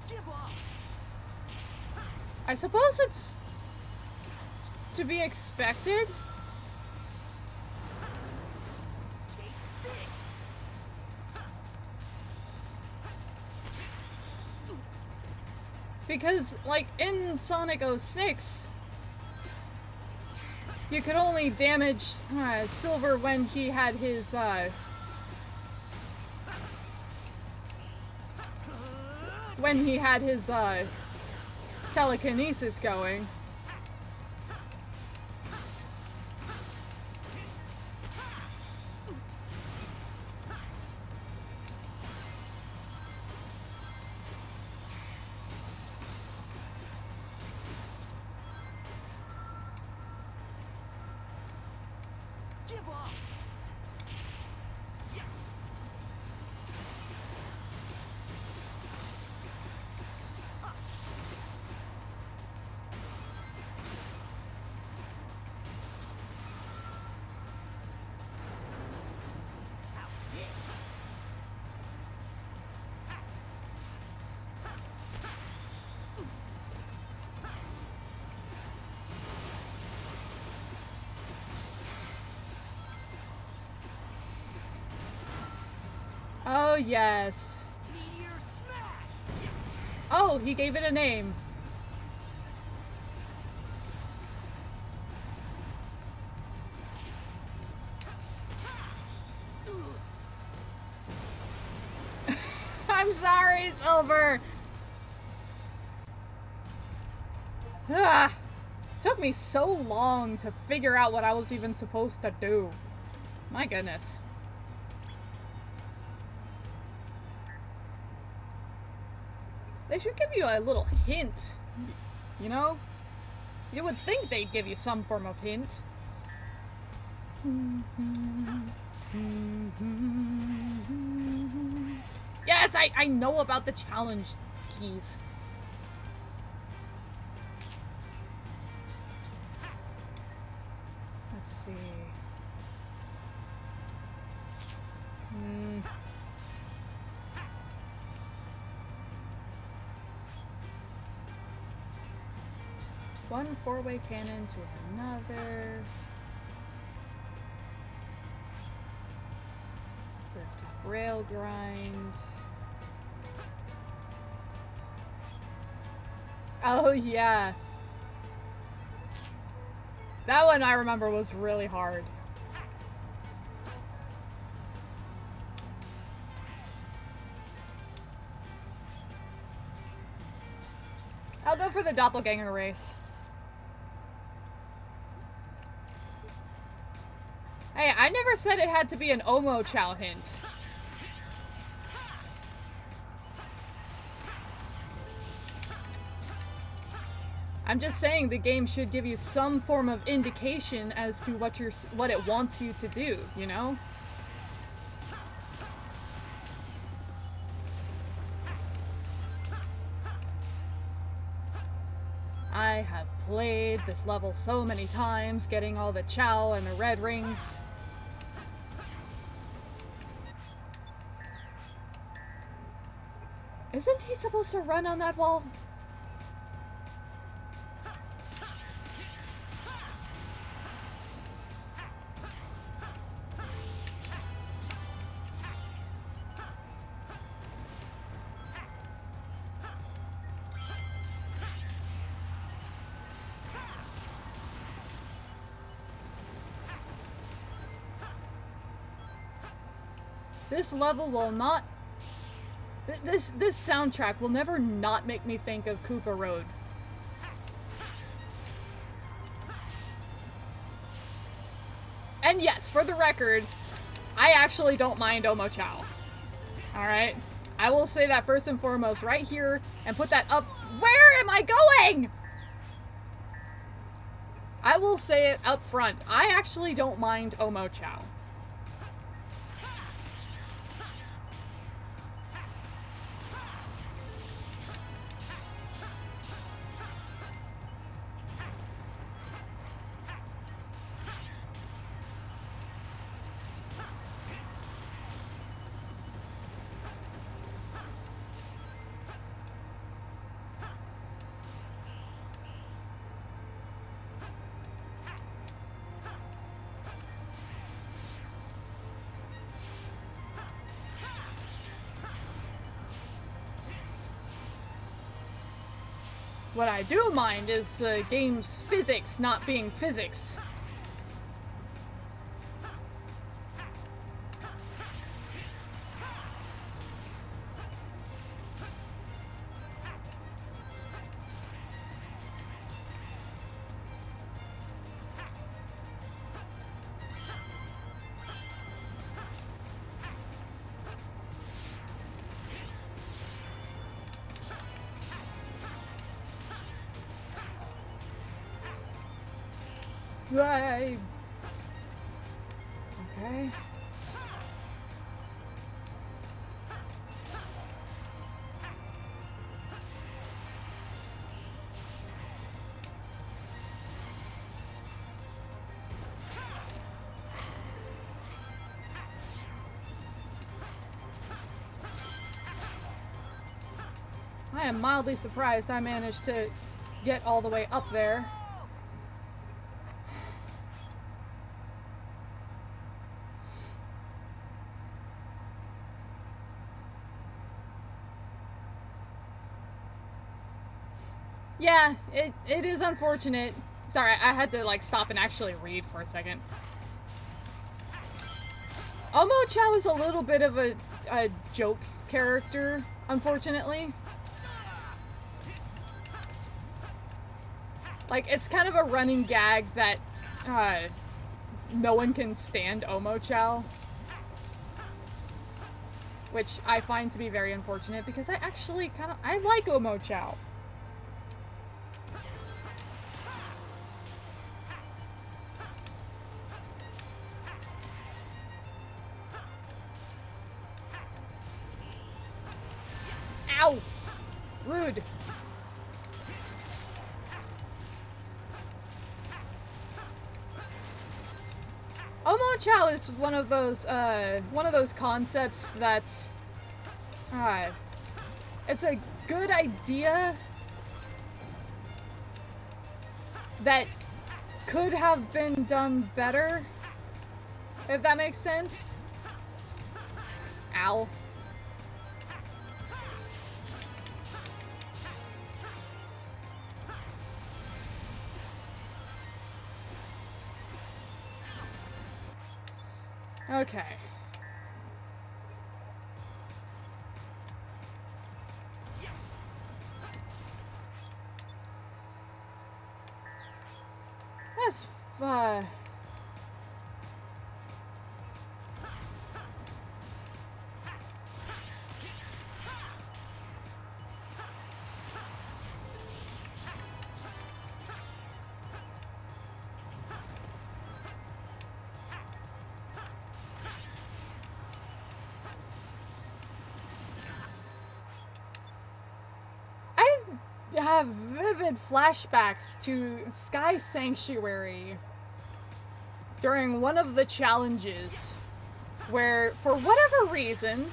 Give up. I suppose it's to be expected. Take this. Because, like, in Sonic 06, you could only damage Silver when he had his, telekinesis going. Give up. How's this? Oh, yes. Meteor smash. Oh, he gave it a name. I'm sorry, Silver. Ah, took me so long to figure out what I was even supposed to do. My goodness. They should give you a little hint, you know? You would think they'd give you some form of hint. Yes, I know about the challenge keys. Let's see. One four-way cannon to another. Rooftop rail grind. Oh yeah. That one I remember was really hard. I'll go for the doppelganger race. Hey, I never said it had to be an Omo Chow hint. I'm just saying the game should give you some form of indication as to what it wants you to do, you know? I have played this level so many times, getting all the Chow and the red rings. Isn't he supposed to run on that wall? This level will not... This soundtrack will never not make me think of Koopa Road. And yes, for the record, I actually don't mind Omo Chow. Alright? I will say that first and foremost right here and put that up. Where am I going? I will say it up front. I actually don't mind Omo Chow. What I do mind is the game's physics not being physics. Right. Okay. I am mildly surprised I managed to get all the way up there. Yeah, it is unfortunate. Sorry, I had to like stop and actually read for a second. Omo Chow is a little bit of a joke character, unfortunately. Like, it's kind of a running gag that no one can stand Omo Chow. Which I find to be very unfortunate because I actually I like Omo Chow. Ow! Rude. Omo Chow is one of those concepts that it's a good idea that could have been done better, if that makes sense. Ow. Okay. That's have vivid flashbacks to Sky Sanctuary during one of the challenges where, for whatever reason,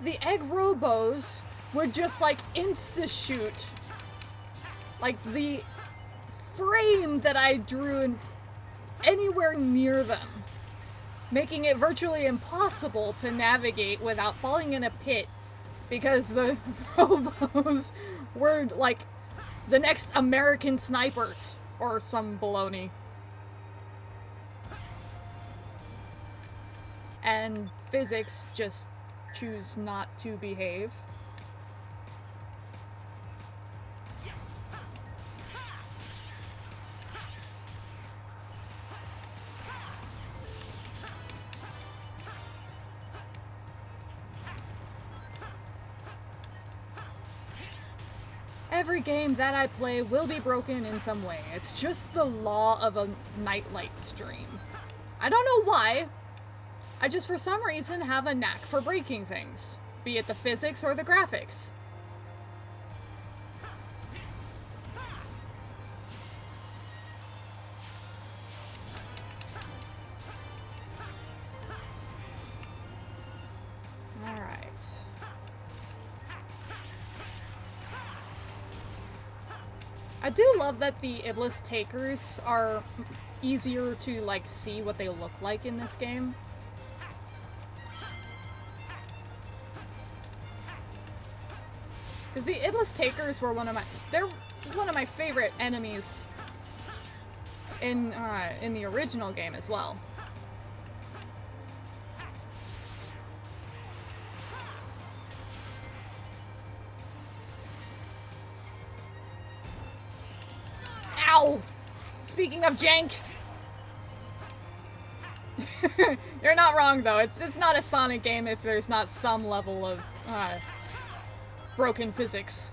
the egg robos would just like insta-shoot like the frame that I drew in anywhere near them, making it virtually impossible to navigate without falling in a pit because the robos were like the next American snipers or some baloney. And physics just choose not to behave. every game that I play will be broken in some way. It's just the law of a nightlight stream. I don't know why. I just, for some reason, have a knack for breaking things. Be it the physics or the graphics. Alright. I do love that the Iblis Takers are easier to, like, see what they look like in this game. Because the Iblis Takers were they're one of my favorite enemies in the original game as well. Ow! Speaking of jank! You're not wrong though, it's not a Sonic game if there's not some level of, broken physics.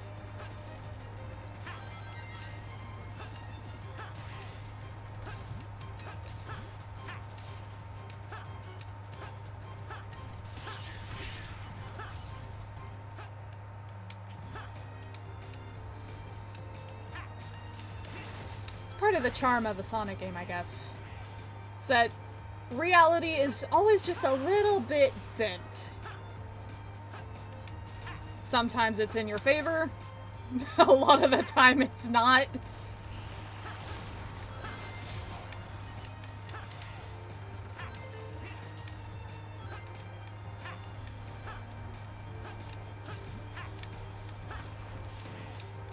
It's part of the charm of a Sonic game, I guess. It's that reality is always just a little bit bent. Sometimes it's in your favor. A lot of the time it's not.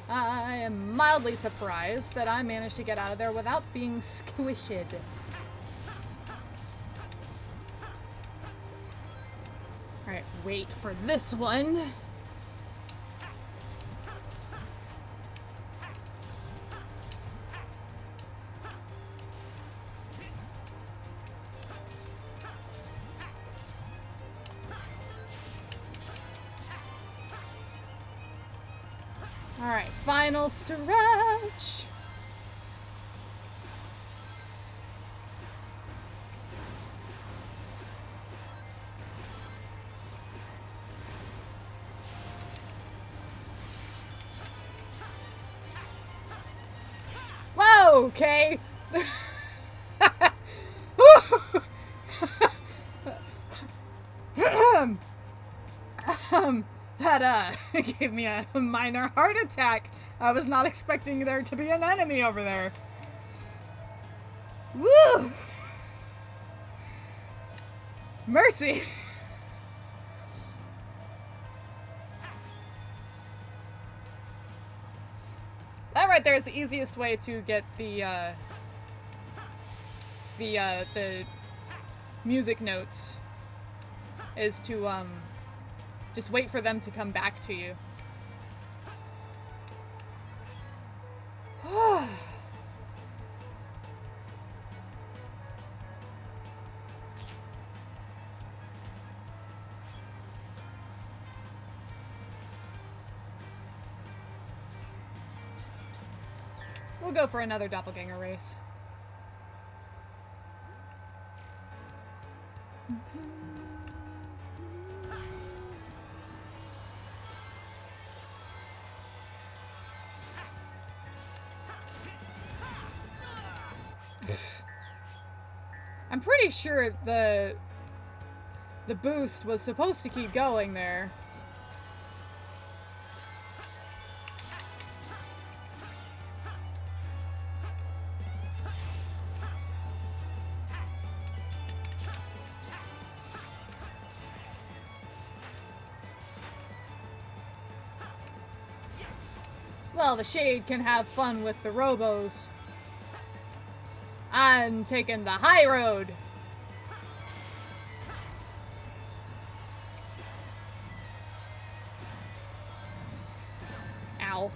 I am mildly surprised that I managed to get out of there without being squished. Alright, wait for this one. Alright, final stretch. Whoa, okay. That gave me a minor heart attack. I was not expecting there to be an enemy over there. Woo! Mercy. That right there is the easiest way to get the music notes, is to just wait for them to come back to you. We'll go for another doppelganger race. I'm pretty sure the boost was supposed to keep going there. Well, the Shade can have fun with the Robos. I'm taking the high road. Ow.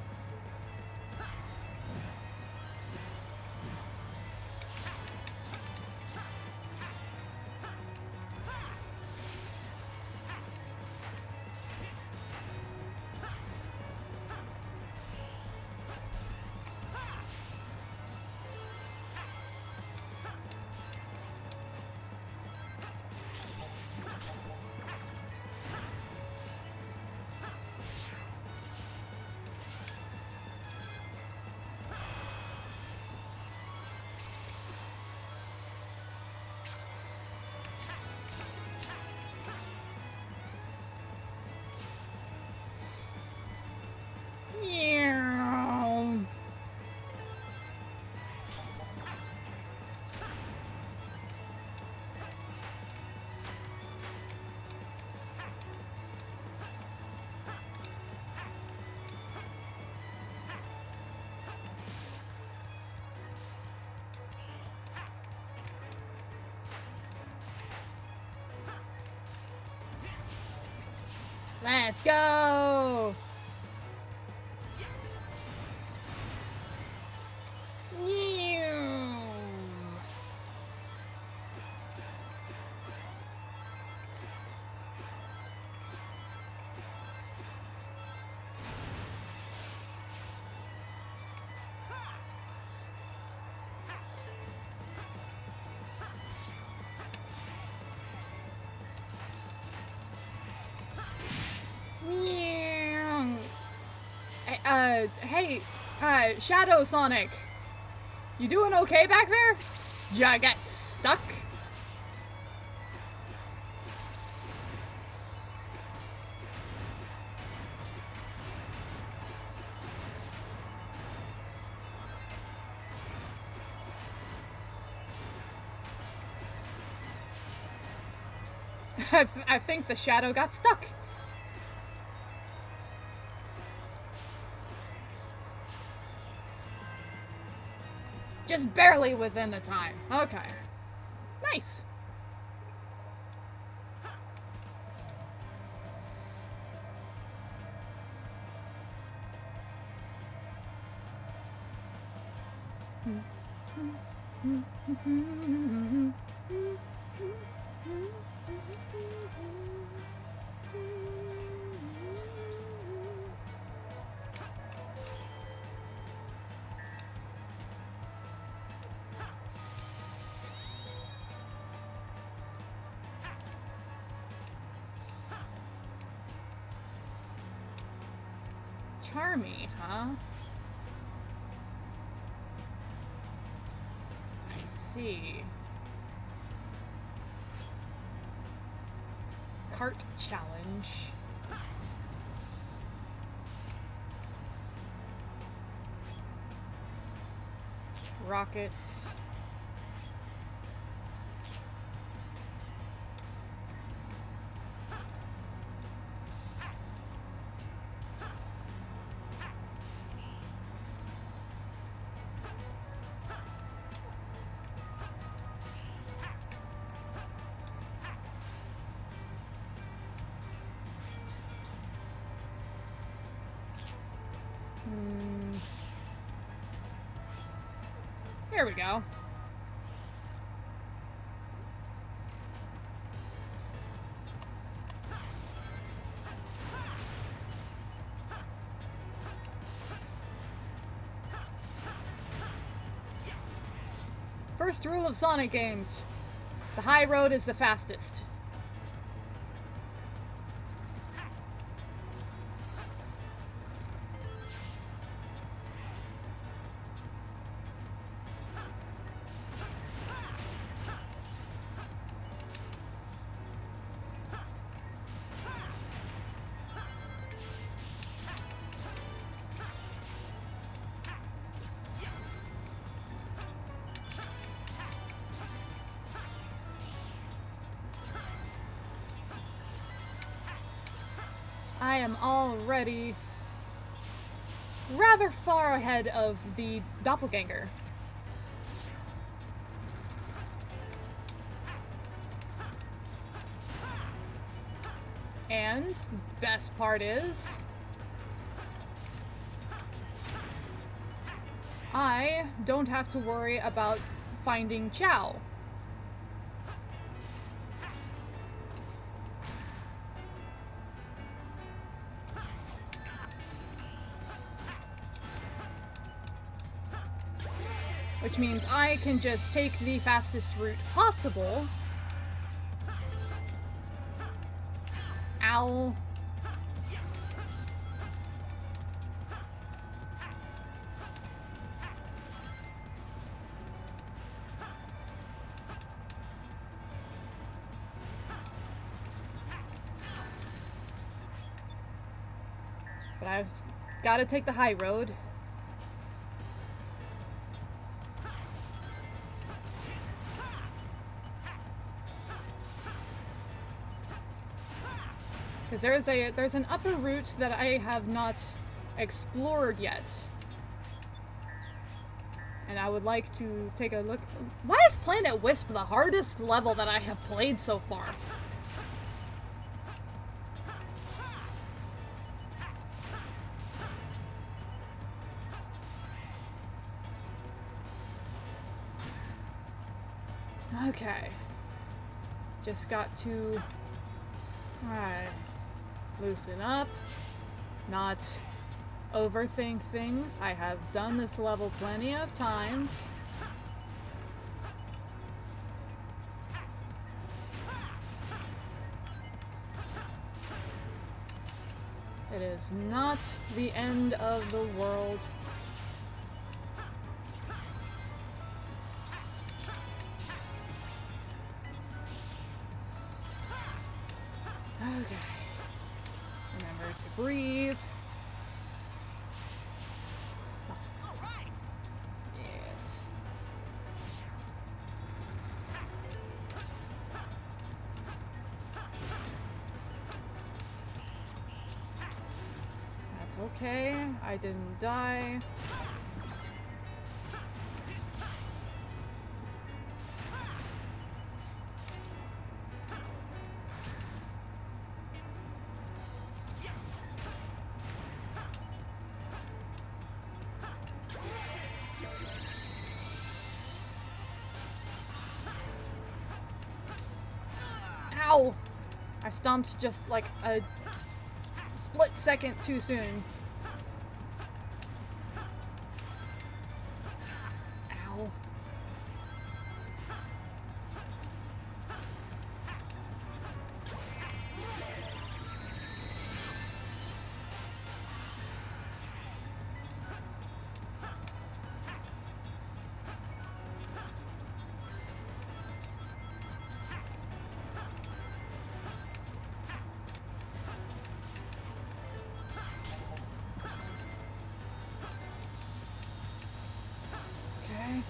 Let's go! Hey, Shadow Sonic, you doing okay back there? Ya get stuck? I think the shadow got stuck. Just barely within the time. Okay. Nice. Charmy, huh? I see. Cart challenge. Rockets. Here we go. First rule of Sonic games. The high road is the fastest. I am already rather far ahead of the doppelganger. And the best part is, I don't have to worry about finding Chow. Which means I can just take the fastest route possible. Ow. But I've got to take the high road. Because there's an upper route that I have not explored yet. And I would like to take a look. Why is Planet Wisp the hardest level that I have played so far? Okay. Just got to... Alright. Loosen up. Not overthink things. I have done this level plenty of times. It is not the end of the world. Okay. Remember to breathe. All right. Yes. That's okay. I didn't die. Ow! I stomped just like a split second too soon. Ow. Okay.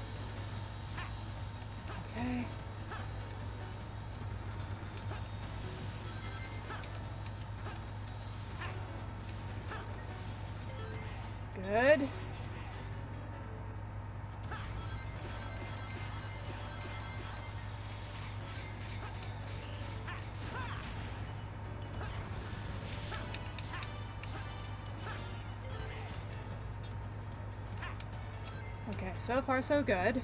Okay. Good. Okay, so far so good.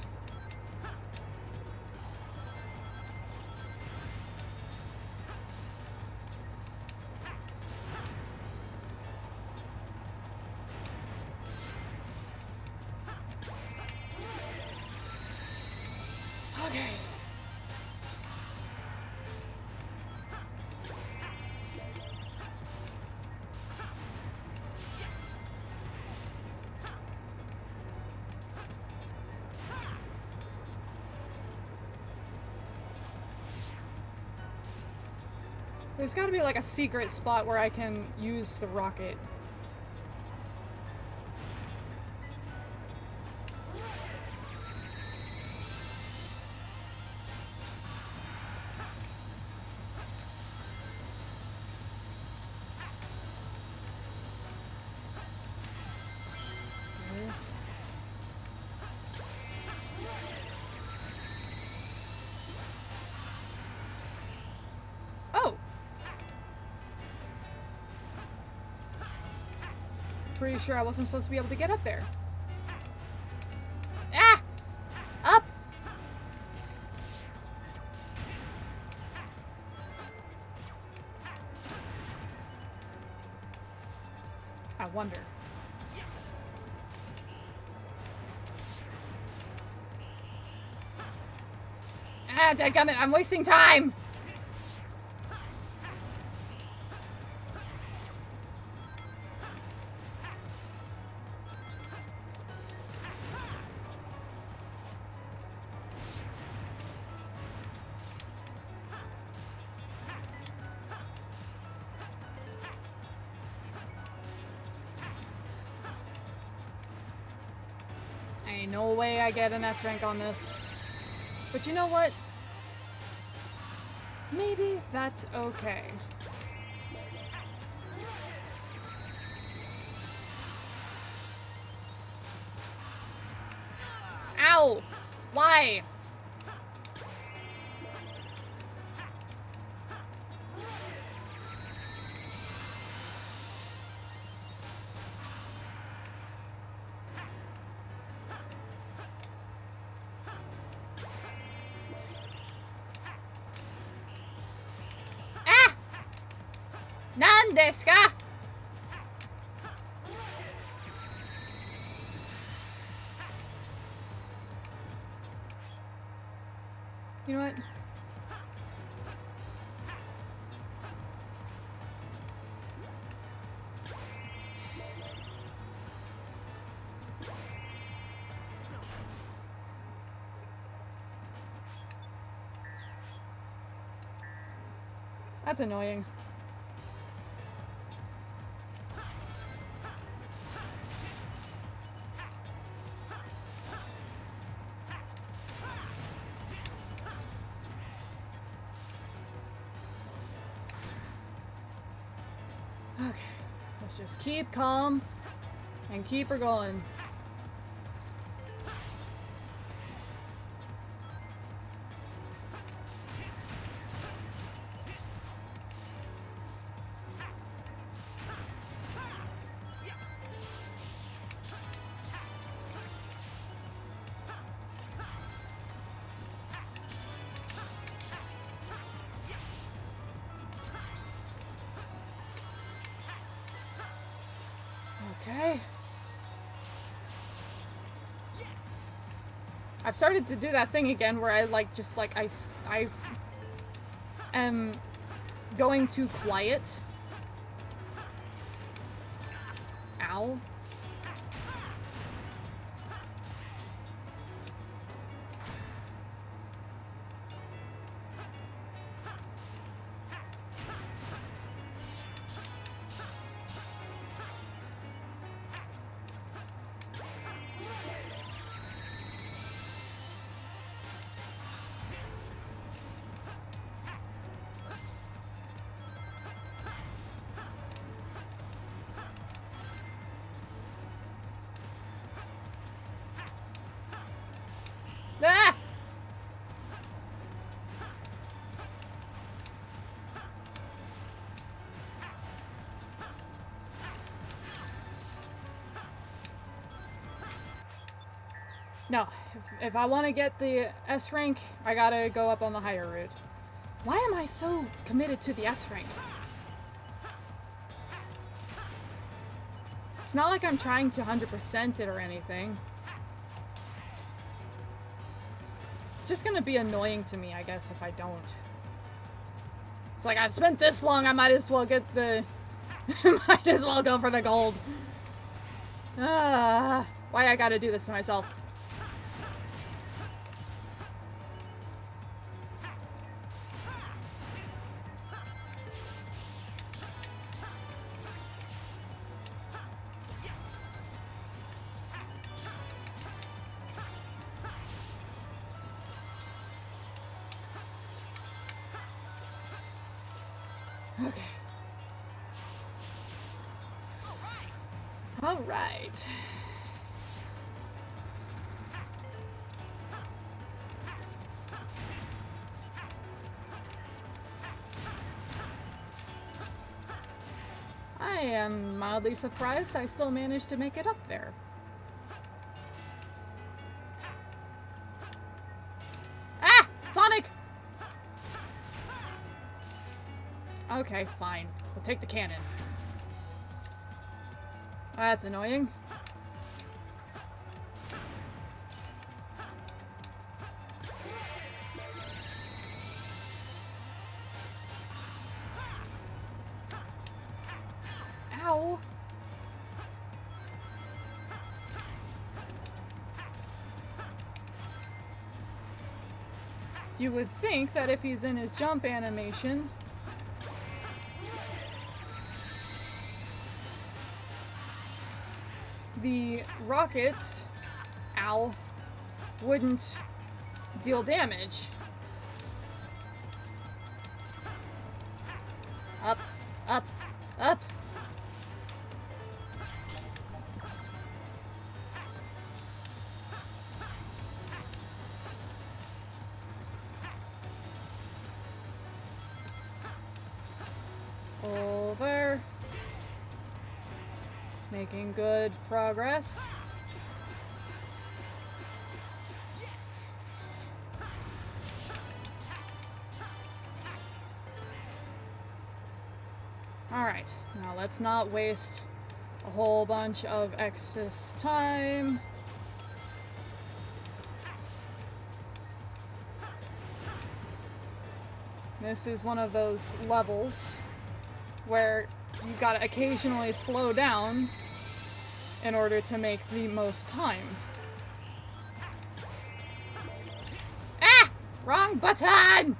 Okay. There's gotta be like a secret spot where I can use the rocket. Good. Oh! Pretty sure I wasn't supposed to be able to get up there. Ah! Up! I wonder. Ah, dadgummit, I'm wasting time! Ain't no way I get an S rank on this. But you know what? Maybe that's okay. Ow! Why? Nan desu ka? You know what? That's annoying. Okay, let's just keep calm and keep her going. Okay. I've started to do that thing again where I like just like I am going too quiet. Ow. Ah! No, if I want to get the S rank, I gotta go up on the higher route. Why am I so committed to the S rank? It's not like I'm trying to 100% it or anything. It's just gonna be annoying to me, I guess, if I don't. It's like, I've spent this long, I might as well get the... might as well go for the gold. Why I gotta do this to myself? Okay. All right. I am mildly surprised I still managed to make it up there. Ah! Sonic! Okay, fine. We'll take the cannon. That's annoying. Ow. You would think that if he's in his jump animation, the rockets, ow, wouldn't deal damage. Up, up, up. Over. Making good progress. Alright, now let's not waste a whole bunch of excess time. This is one of those levels where you gotta occasionally slow down in order to make the most time. Ah! Wrong button!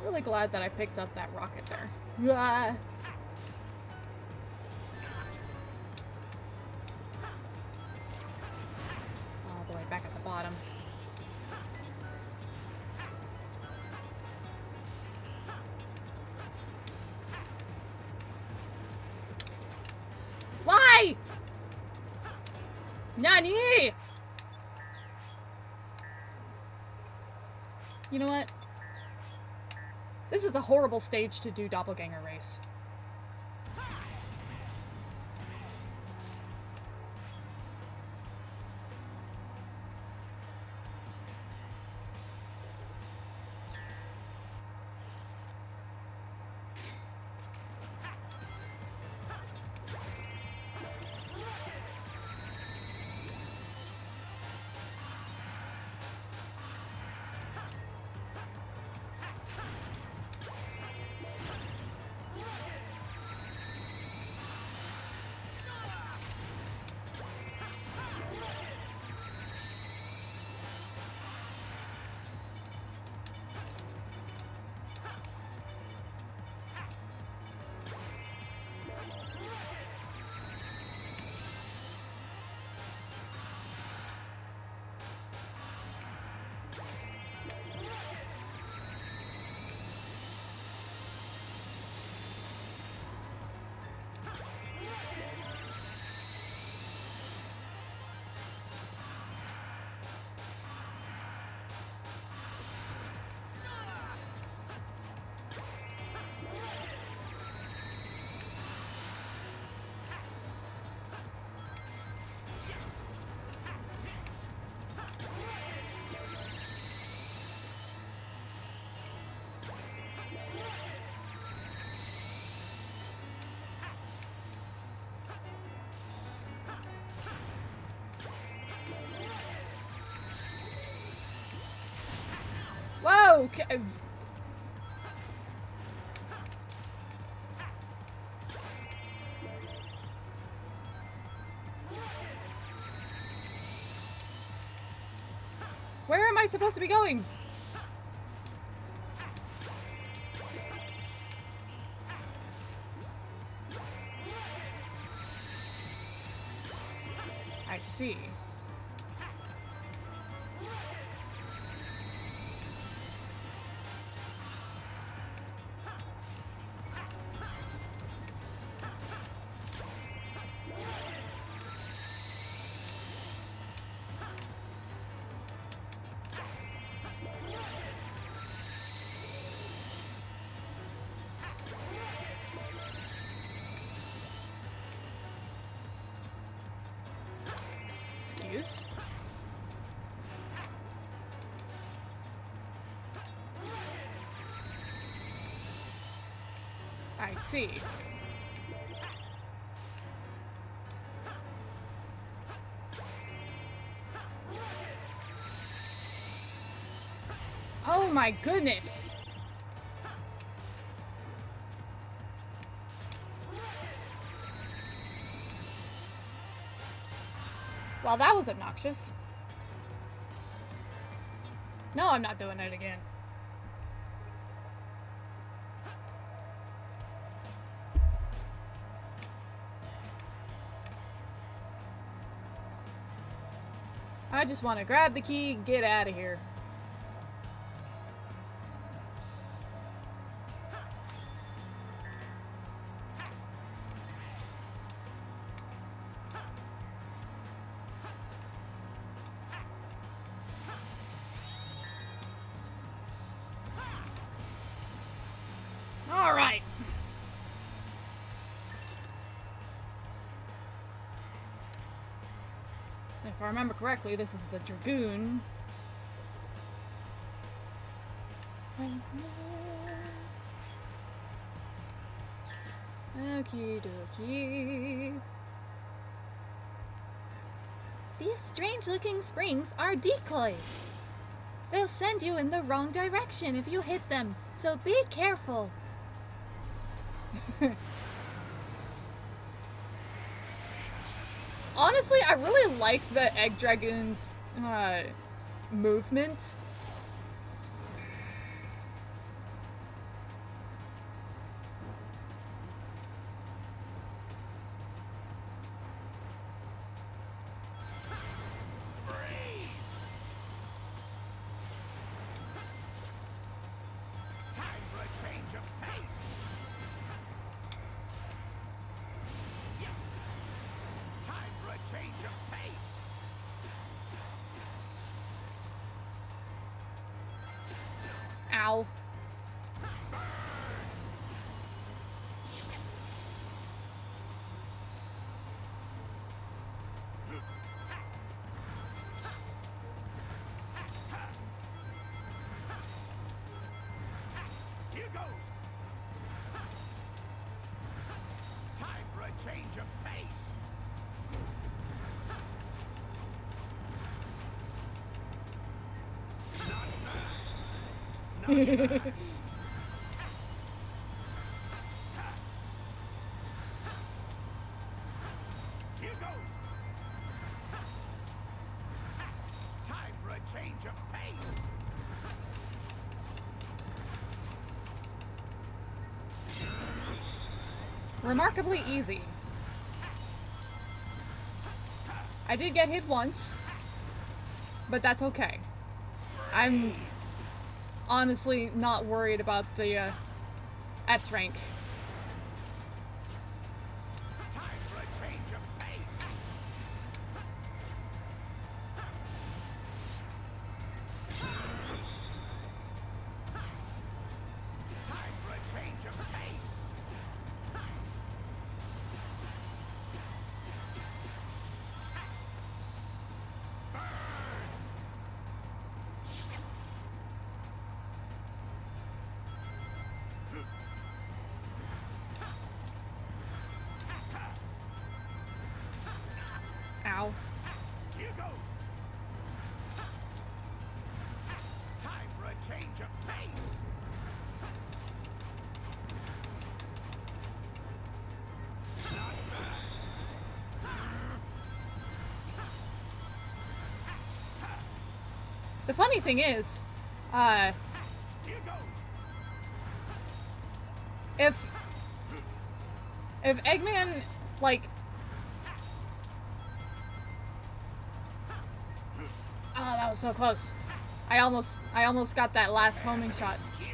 Really glad that I picked up that rocket there. Ah. All the way back at the bottom. Why? Nani? You know what? This is a horrible stage to do Doppelganger Race. Whoa! Okay. Where am I supposed to be going? I see. Excuse? I see. Oh my goodness! Well, that was obnoxious. No, I'm not doing it again. I just want to grab the key and get out of here. All right. If I remember correctly, this is the Dragoon. Okie dokie. These strange-looking springs are decoys. They'll send you in the wrong direction if you hit them, so be careful. Honestly, I really like the Egg Dragoon's movement. Ow. Here goes. Time for a change of pace. Here goes. Time for a change of pace. Remarkably easy. I did get hit once, but that's okay. I'm honestly not worried about the S rank. Time for a change of pace. Time for a change of pace. Ow. Here goes. Time for a change of pace. Not bad. The funny thing is, Here goes. if Eggman, like... Oh, that was so close. I almost got that last homing shot. Skewer.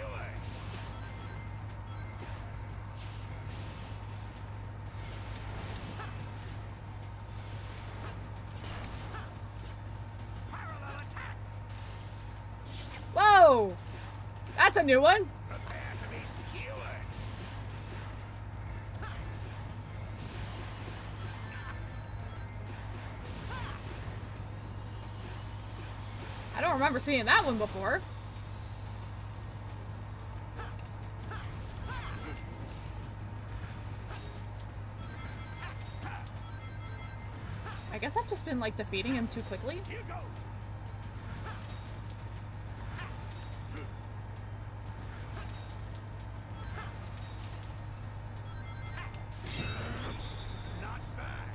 Parallel attack. Whoa! That's a new one. Prepare to be skewered. I don't remember seeing that one before. I guess I've just been like defeating him too quickly. Here goes. Not bad.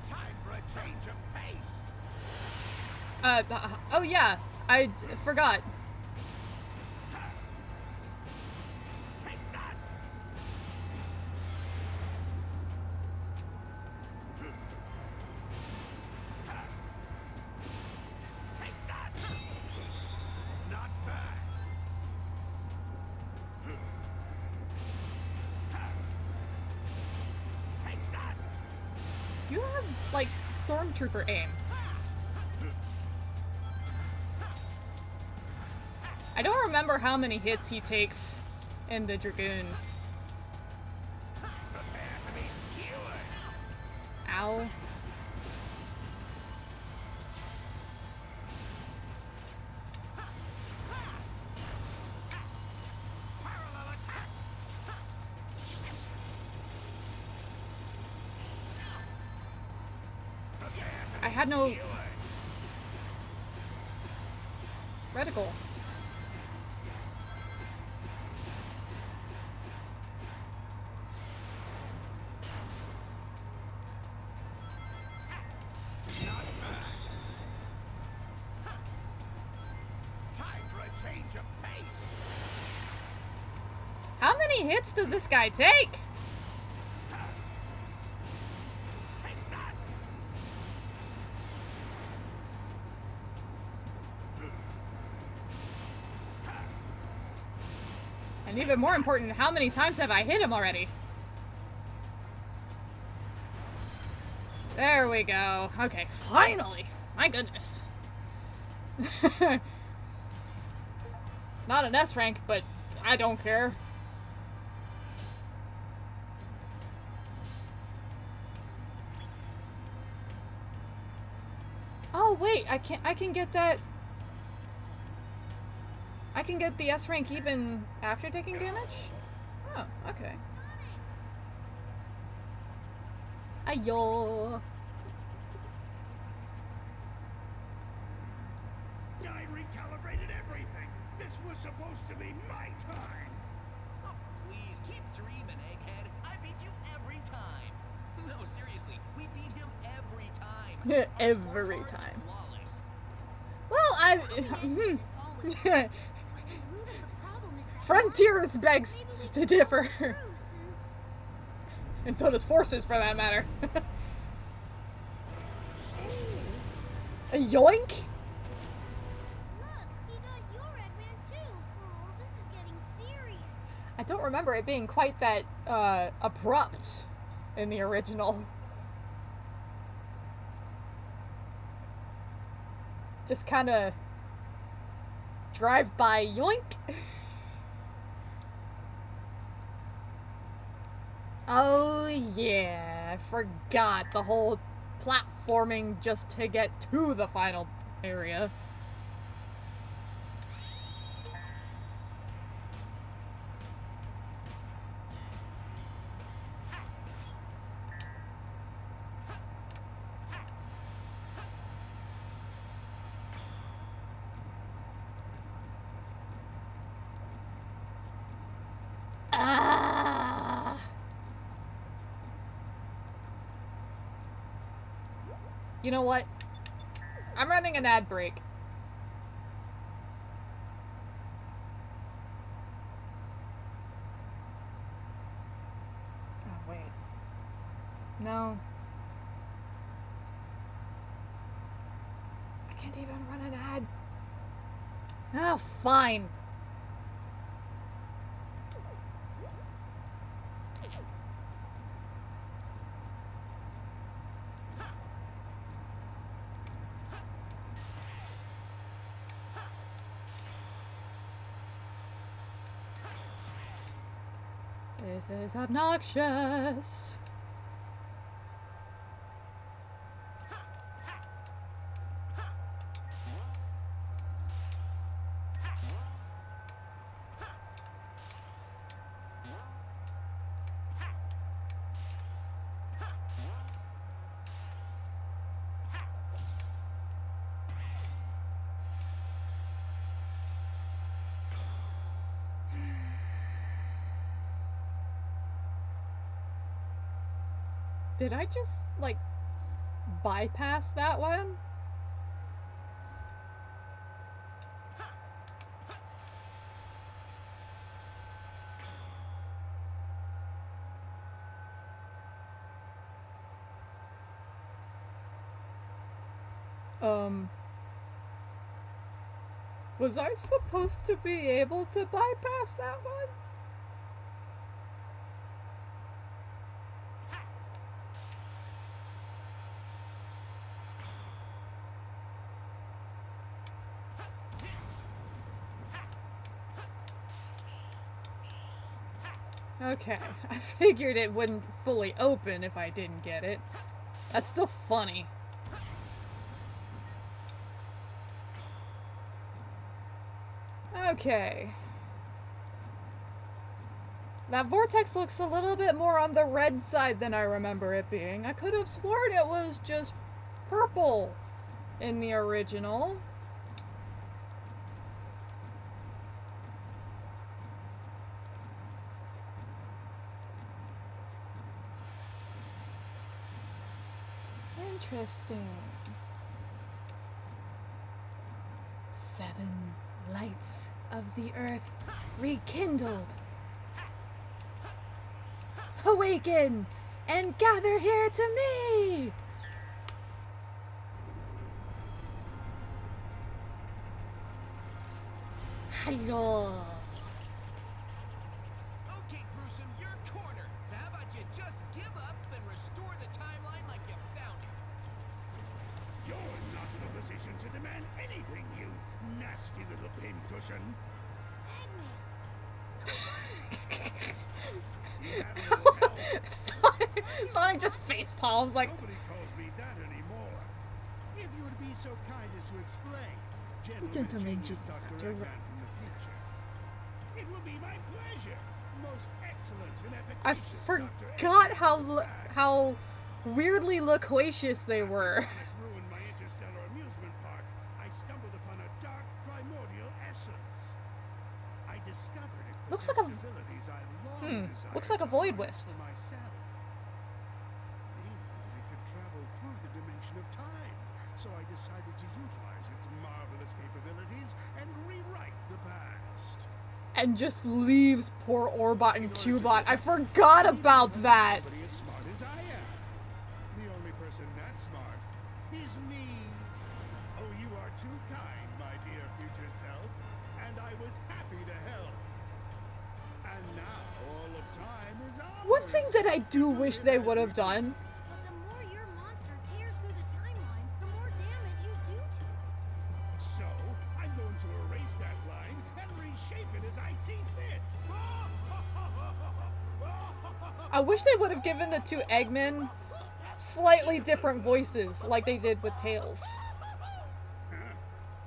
Time for a change of pace. Oh yeah, I forgot. Take that. Take that. Not bad. Take that. You have, like, stormtrooper aim. I don't remember how many hits he takes in the Dragoon. Prepare to be skewered. Ow. had no reticle. Time for a change of pace. How many hits does this guy take? Take that. And even more important, how many times have I hit him already? There we go. Okay, finally. My goodness. Not an S rank, but I don't care. Oh wait, I can get that. I can get the S rank even after taking damage? Oh, okay. Ayo. I recalibrated everything. This was supposed to be my time. Oh, please, keep dreaming, Egghead. I beat you every time. No, seriously, we beat him every time. Our Every scorecard's time. flawless. Well, I. As always. But the root of the problem is that Frontiers begs maybe we to can differ. go through And so does Forces, for that matter. A yoink? Look, he got your Eggman too. Oh, this is getting serious. I don't remember it being quite that abrupt in the original. Just kind of drive by yoink. Oh yeah, I forgot the whole platforming just to get to the final area. Ah. You know what? I'm running an ad break. Oh, wait. No. I can't even run an ad. Oh, fine. This is obnoxious. Did I just, like, bypass that one? Was I supposed to be able to bypass that one? Okay, I figured it wouldn't fully open if I didn't get it. That's still funny. Okay. That vortex looks a little bit more on the red side than I remember it being. I could have sworn it was just purple in the original. Interesting. 7 lights of the earth rekindled. Awaken and gather here to me! Hello. Okay, Gruesome, your corner. So how about you just give up and restore the timeline like you found it? You're not in a position to demand anything, you nasty little pincushion. You have a little help. Sonic just face palms like, Nobody calls me that anymore. If you would be so kind as to explain, Gentleman Genius Genius, Dr. Dr. Eggman from the future. It will be my pleasure. Most excellent and I efficacious forgot Dr. how weirdly loquacious they were. Sonic ruined my interstellar amusement park. I stumbled upon a dark primordial essence. I discovered it Looks like a- possessed abilities I've long desired looks like a to void harness wisp. for myself. Maybe it could travel through the dimension of time. So I decided to utilize its marvelous capabilities and rewrite the past. And just leaves poor Orbot and Cubot. I forgot about that. Somebody as smart as I am. The only person that smart is me. Oh, you are too kind, my dear future self. And I was happy to help. And now all of time is ours. One thing that I do wish they would have done, But the more your monster tears through the timeline, the more damage you do to it. So, I'm going to erase that line and reshape it as I see fit. I wish they would have given the 2 Eggmen slightly different voices like they did with Tails.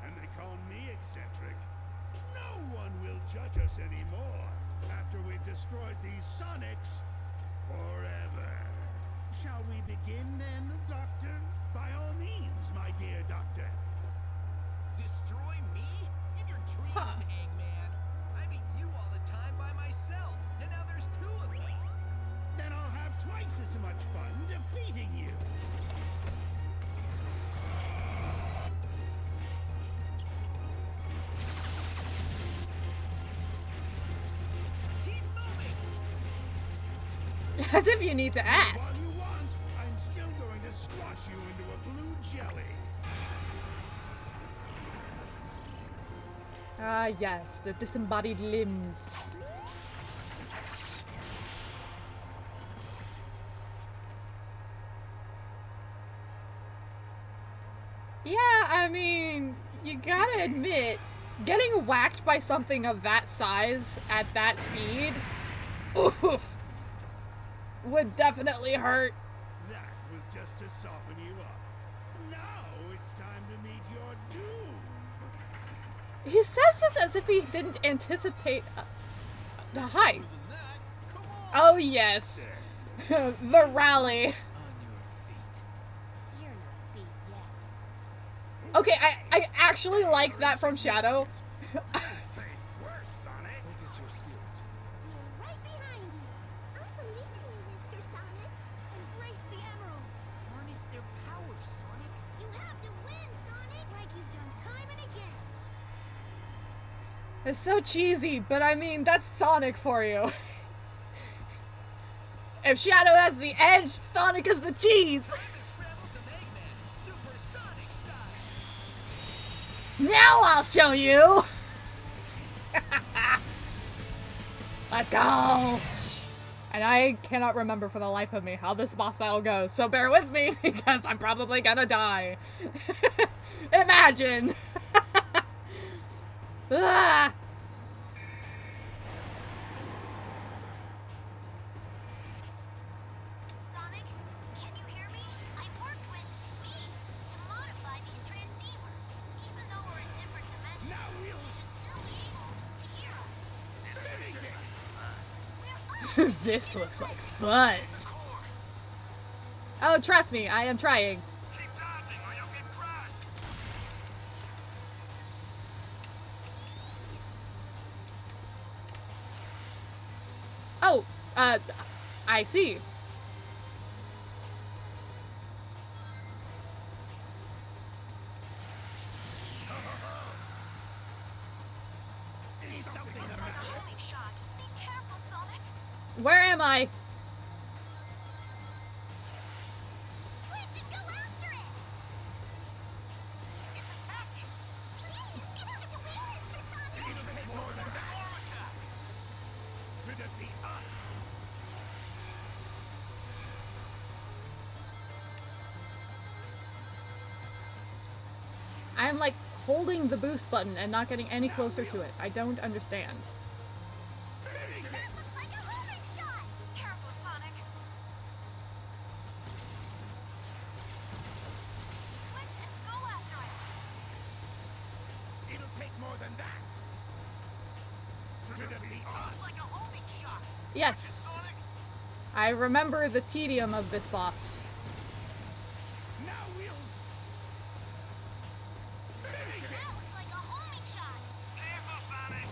And they call me eccentric. No one will judge us anymore after we've destroyed these Sonics forever. Shall we begin then, Doctor? By all means, my dear Doctor. Destroy me? In your dreams, Huh. Eggman. I beat you all the time by myself, and now there's 2 of me. Then I'll have twice as much fun defeating you. Keep moving! As if you need to ask. All you want, I'm still going to squash you into a blue jelly. Ah, yes, the disembodied limbs. Yeah, I mean, you gotta admit, getting whacked by something of that size at that speed, oof, would definitely hurt. That was just to soften you up. Now it's time to meet your doom. He says this as if he didn't anticipate the height. Other than that, come on! Oh, yes. The rally. On your feet. You're not beat yet. Okay, I actually like that from Shadow. Face worse, Sonic. Focus your spirit. We're right behind you. I believe in you, Mr. Sonic. Embrace the emeralds. Harness their power, Sonic. You have to win, Sonic, like you've done time and again. It's so cheesy, but I mean, that's Sonic for you. If Shadow has the edge, Sonic is the cheese. Let's scramble some Eggman, supersonic style. Now I'll show you. Let's go. And I cannot remember for the life of me how this boss battle goes, so bear with me because I'm probably gonna die. Imagine. Ah. Sonic, can you hear me? I worked with me to modify these transceivers. Even though we're in different dimensions, Now we'll- you should still be able to hear us. This looks like fun. Oh, trust me, I am trying. Keep dodging I see. Looks like a homing shot. Be careful, Sonic. Where am I? Switch and go after it. It's attacking. Please get out of the way, Mr. Sonic. More attack. To defeat us. I'm like holding the boost button and not getting any closer to it. I don't understand. That looks like a homing shot. Careful, Sonic. Switch and go after it. It'll take more than that. To defeat us. Looks like a homing shot. Yes. Sonic. I remember the tedium of this boss. Now we'll finish it. That looks like a homing shot. Careful, Sonic.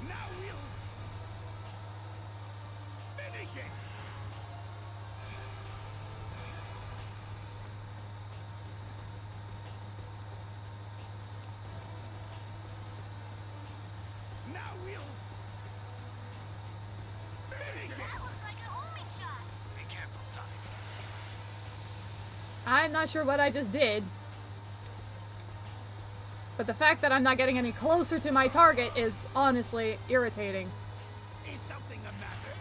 Now we'll finish it. Now we'll finish it. That looks like a homing shot. Be careful, Sonic. I'm not sure what I just did. But the fact that I'm not getting any closer to my target is honestly irritating. Is something the matter?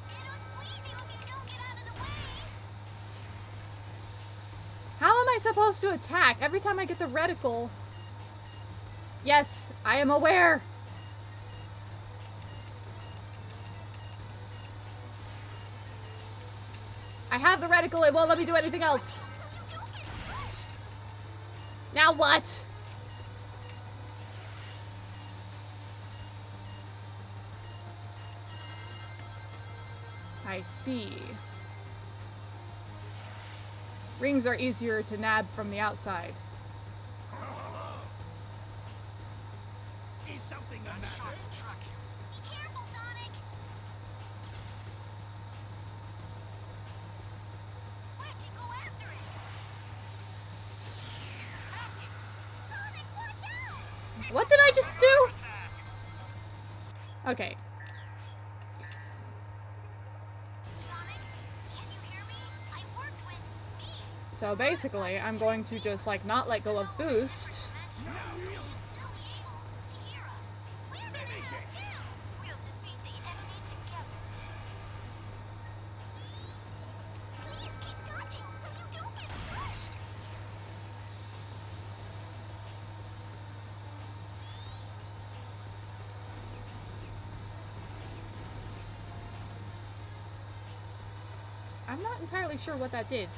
It'll squeeze you if you don't get out of the way. How am I supposed to attack every time I get the reticle? Yes, I am aware. I have the reticle, it won't let me do anything else. So you don't get squished. Now what? I see. Rings are easier to nab from the outside. Is something the That shot matter? will track you. Be careful, Sonic. Switch and go after it. It's attacking. Sonic, watch out. What did I just do? Attack. Okay. Sonic, can you hear me? I worked with me. So basically, I'm going to just like not let go of boost. You should still be able to hear us. We're gonna help too. We'll defeat the enemy together. Please keep dodging so you don't get squished. I'm not entirely sure what that did.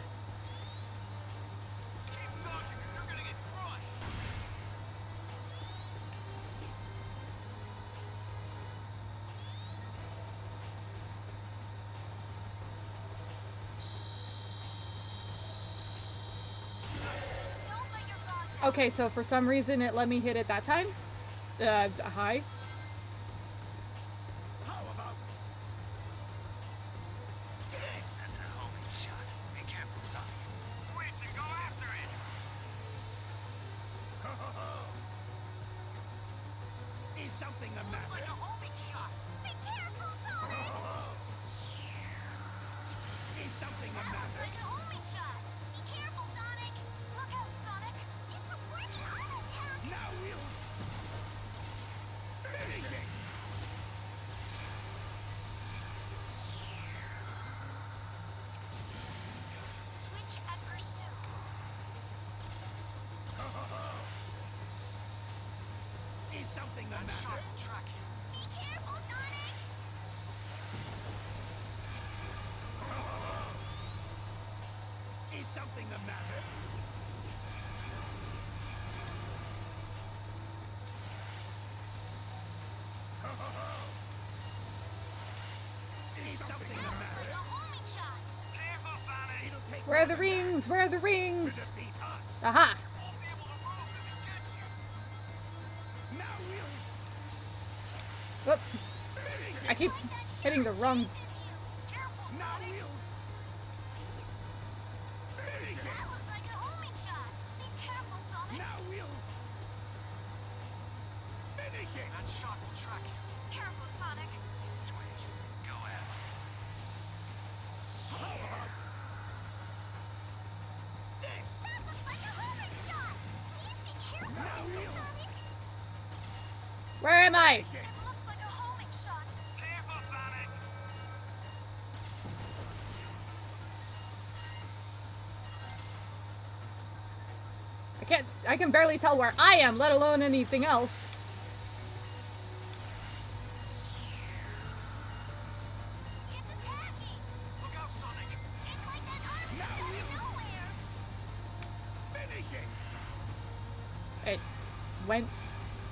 Keep dodging or you're gonna get crushed. Don't let your guard down. Okay, so for some reason it let me hit it that time. Hi. How about this? That's a homing shot. Be careful, Sonic. Switch and go after it. Is something the Looks like matter? a homing shot. Be careful, Sonic. Is something the That looks matter? like a homing shot. Be careful, Sonic. Look out, Sonic. It's a working heart attack. Now we'll finish it. Switch and pursue. Is something the That shot matter? will track you. Be careful, Sonic. Is something the matter? Is something the That looks matter? like a homing Where are the rings? Where are the rings? defeat us. Aha! Won't be able to move if it gets you. Now Whoop. we'll finish I it. keep hitting the wrong. Chases you. Careful, Now Sonic. we'll finish it. That looks like a homing shot. Be careful, Sonic. Now we'll finish it. That shot will track you. Careful, Sonic. Sweet. Go after it. This. That looks like a homing shot. Please be careful, Mr. Sonic. Where am I? It looks like a homing shot. Careful, Sonic. I can barely tell where I am, let alone anything else. It's attacking. Look out, Sonic. It's like that army out of nowhere. Finish it. It went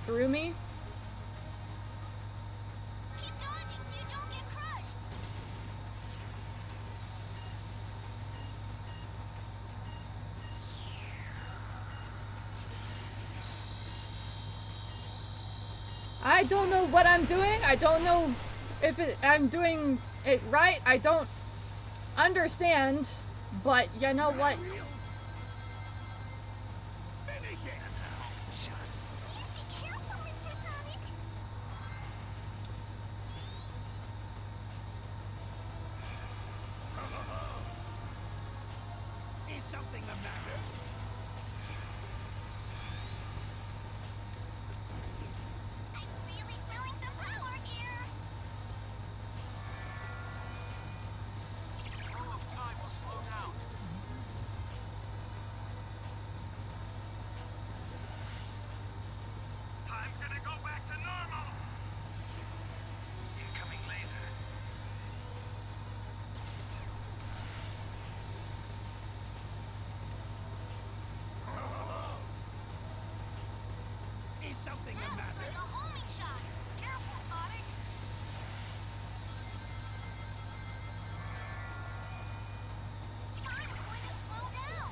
through me. Keep dodging so you don't get crushed. I don't know what I'm doing. I don't know if I'm doing it right. I don't understand. But you know what? Finish it. That's a homing shot. Please be careful, Mr. Sonic. Is something the matter? I'm really smelling some power here. The flow of time will slow down. Time's gonna go back to normal. Incoming laser. Is something That the looks matter? like a homing shot. Careful, Sonic. Time's going to slow down.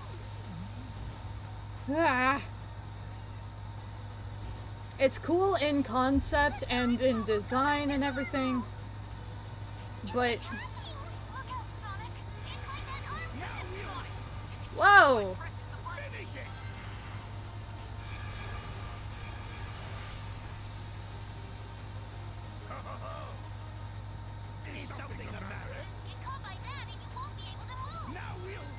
Ah. It's cool in concept and in design and everything. But Attacking. Look out, Sonic. It's like that arm protects Sonic. whoa! Pressing the button. Finish it. Is something the matter? Get caught by that and you won't be able to move. Now we'll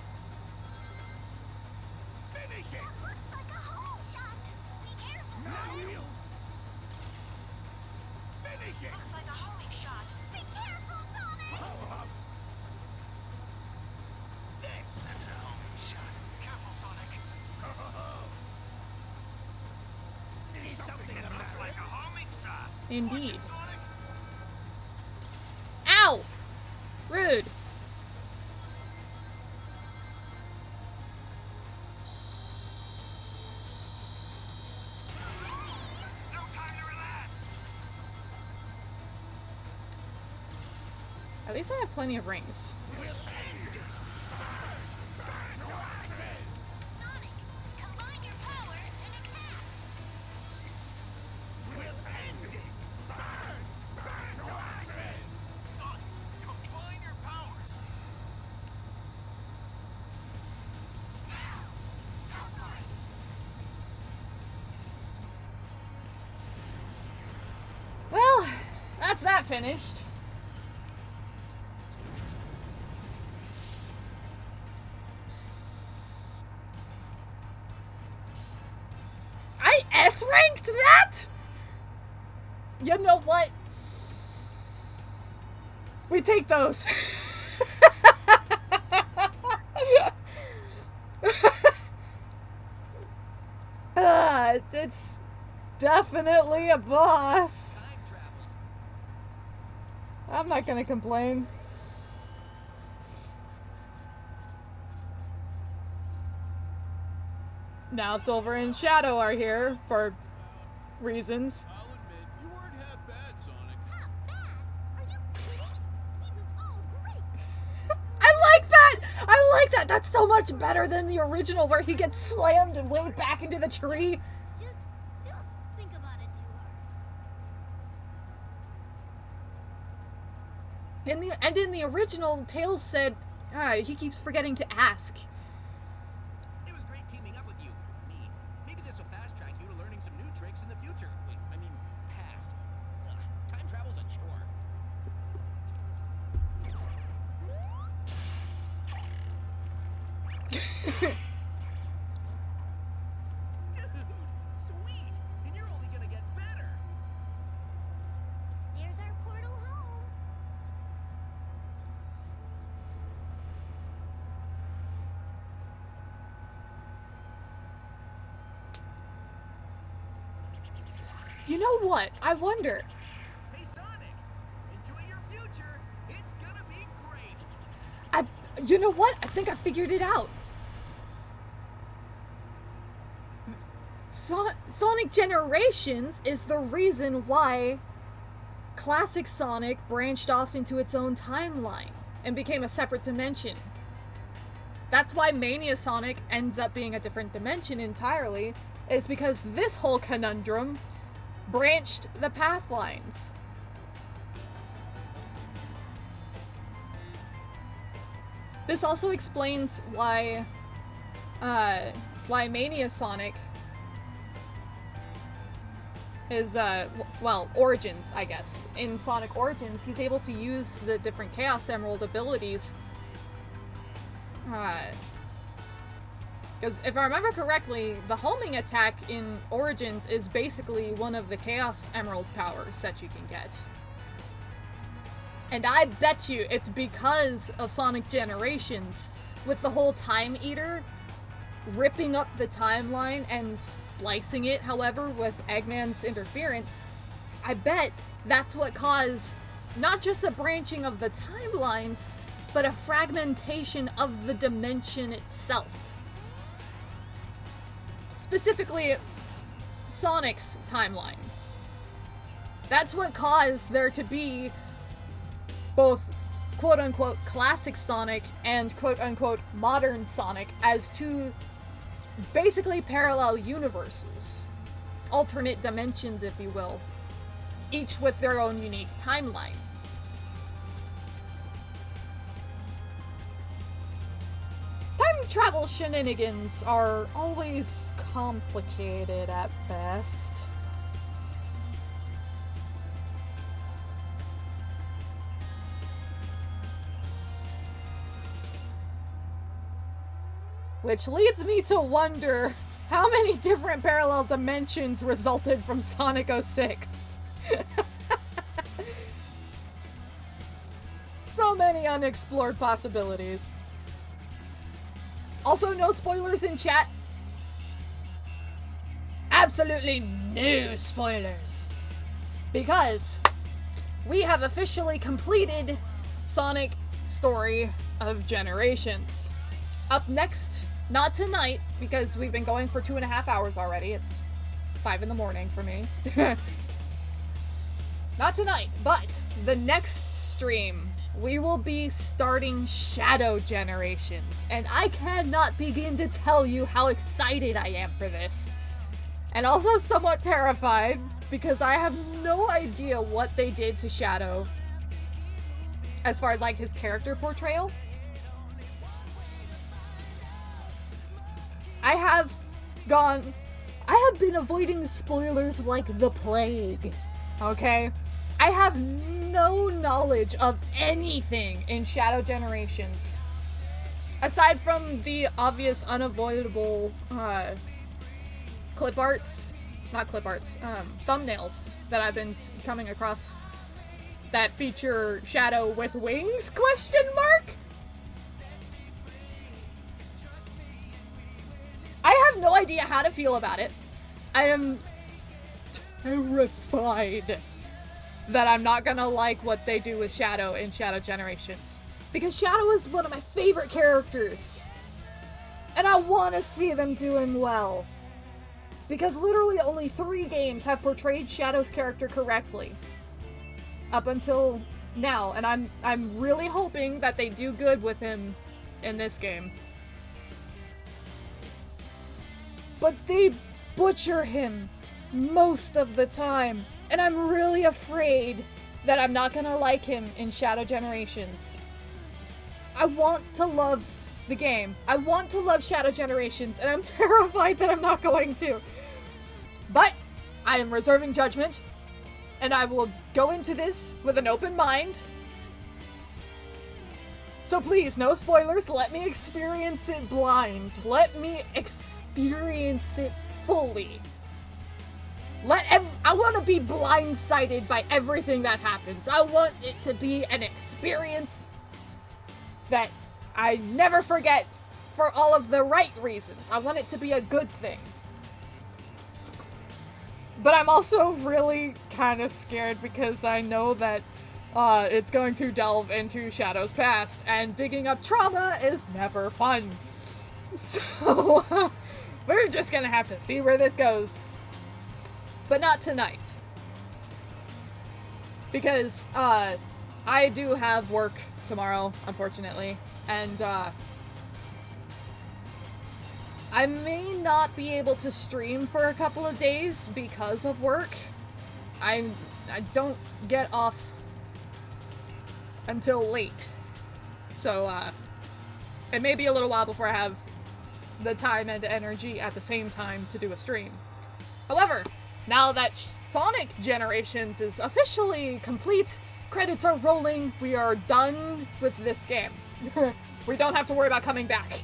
finish it. That looks like a homing shot. Be careful, Now Sonic. we'll finish it. Looks like a homing shot. Be careful, Sonic. This. That's a homing shot. Careful, Sonic. Is something the matter? Like a homing shot. Indeed. Sonic. Ow! Rude. No time to relax. At least I have plenty of rings. Sonic, combine your powers and attack. Sonic, combine your powers. Well, that's that finished. I S-ranked that? You know what? We take those. It's definitely a boss. Time travel. I'm not gonna complain. Now Silver and Shadow are here for reasons. I'll admit, you weren't half bad, Sonic. Half bad? Are you kidding? He was all great. I like that! I like that! god, that's so much better than the original where he gets slammed and way back into the tree. Just don't think about it too hard. In the original, Tails said, he keeps forgetting to ask. It was great teaming up with you. Me. Maybe this will fast track you to learning some new tricks in the future. Wait, I mean, past. Ugh, time travel's a chore. Dude, sweet. And you're only gonna get better. There's our portal home. You know what? I wonder. Hey, Sonic. Enjoy your future. It's gonna be great. You know what? I think I figured it out. Sonic Generations is the reason why Classic Sonic branched off into its own timeline and became a separate dimension. That's why Mania Sonic ends up being a different dimension entirely, is because this whole conundrum branched the path lines. This also explains why Mania Sonic is, Origins, I guess. In Sonic Origins, he's able to use the different Chaos Emerald abilities. Because if I remember correctly, the homing attack in Origins is basically one of the Chaos Emerald powers that you can get. And I bet you it's because of Sonic Generations, with the whole Time Eater ripping up the timeline and splicing it, however, with Eggman's interference. I bet that's what caused not just the branching of the timelines, but a fragmentation of the dimension itself. Specifically, Sonic's timeline. That's what caused there to be both quote-unquote classic Sonic and quote-unquote modern Sonic as two basically parallel universes. Alternate dimensions, if you will. Each with their own unique timeline. Time travel shenanigans are always complicated at best. Which leads me to wonder how many different parallel dimensions resulted from Sonic 06. So many unexplored possibilities. Also, no spoilers in chat. Absolutely no spoilers. Because we have officially completed Sonic Story of Generations. Up next, not tonight, because we've been going for 2.5 hours already. It's 5 in the morning for me. Not tonight, but the next stream, we will be starting Shadow Generations. And I cannot begin to tell you how excited I am for this. And also somewhat terrified, because I have no idea what they did to Shadow as far as, like, his character portrayal. I have been avoiding spoilers like the plague, okay? I have no knowledge of anything in Shadow Generations. Aside from the obvious, unavoidable, thumbnails that I've been coming across that feature Shadow with wings, ? I have no idea how to feel about it. I am terrified that I'm not gonna like what they do with Shadow in Shadow Generations. Because Shadow is one of my favorite characters. And I want to see them doing well. Because literally only 3 games have portrayed Shadow's character correctly. Up until now. And I'm really hoping that they do good with him in this game. but they butcher him most of the time, and I'm really afraid that I'm not gonna like him in Shadow Generations. I want to love the game. I want to love Shadow Generations, and I'm terrified that I'm not going to. But I am reserving judgment, and I will go into this with an open mind. So please, no spoilers. Let me experience it blind. Let me experience it fully. I want to be blindsided by everything that happens. I want it to be an experience that I never forget for all of the right reasons. I want it to be a good thing. But I'm also really kind of scared because I know that it's going to delve into Shadow's past, and digging up trauma is never fun. So we're just gonna have to see where this goes. But not tonight. Because I do have work tomorrow, unfortunately, and I may not be able to stream for a couple of days because of work. I don't get off until late. So it may be a little while before I have the time and energy at the same time to do a stream. However, now that Sonic Generations is officially complete, credits are rolling, we are done with this game. We don't have to worry about coming back.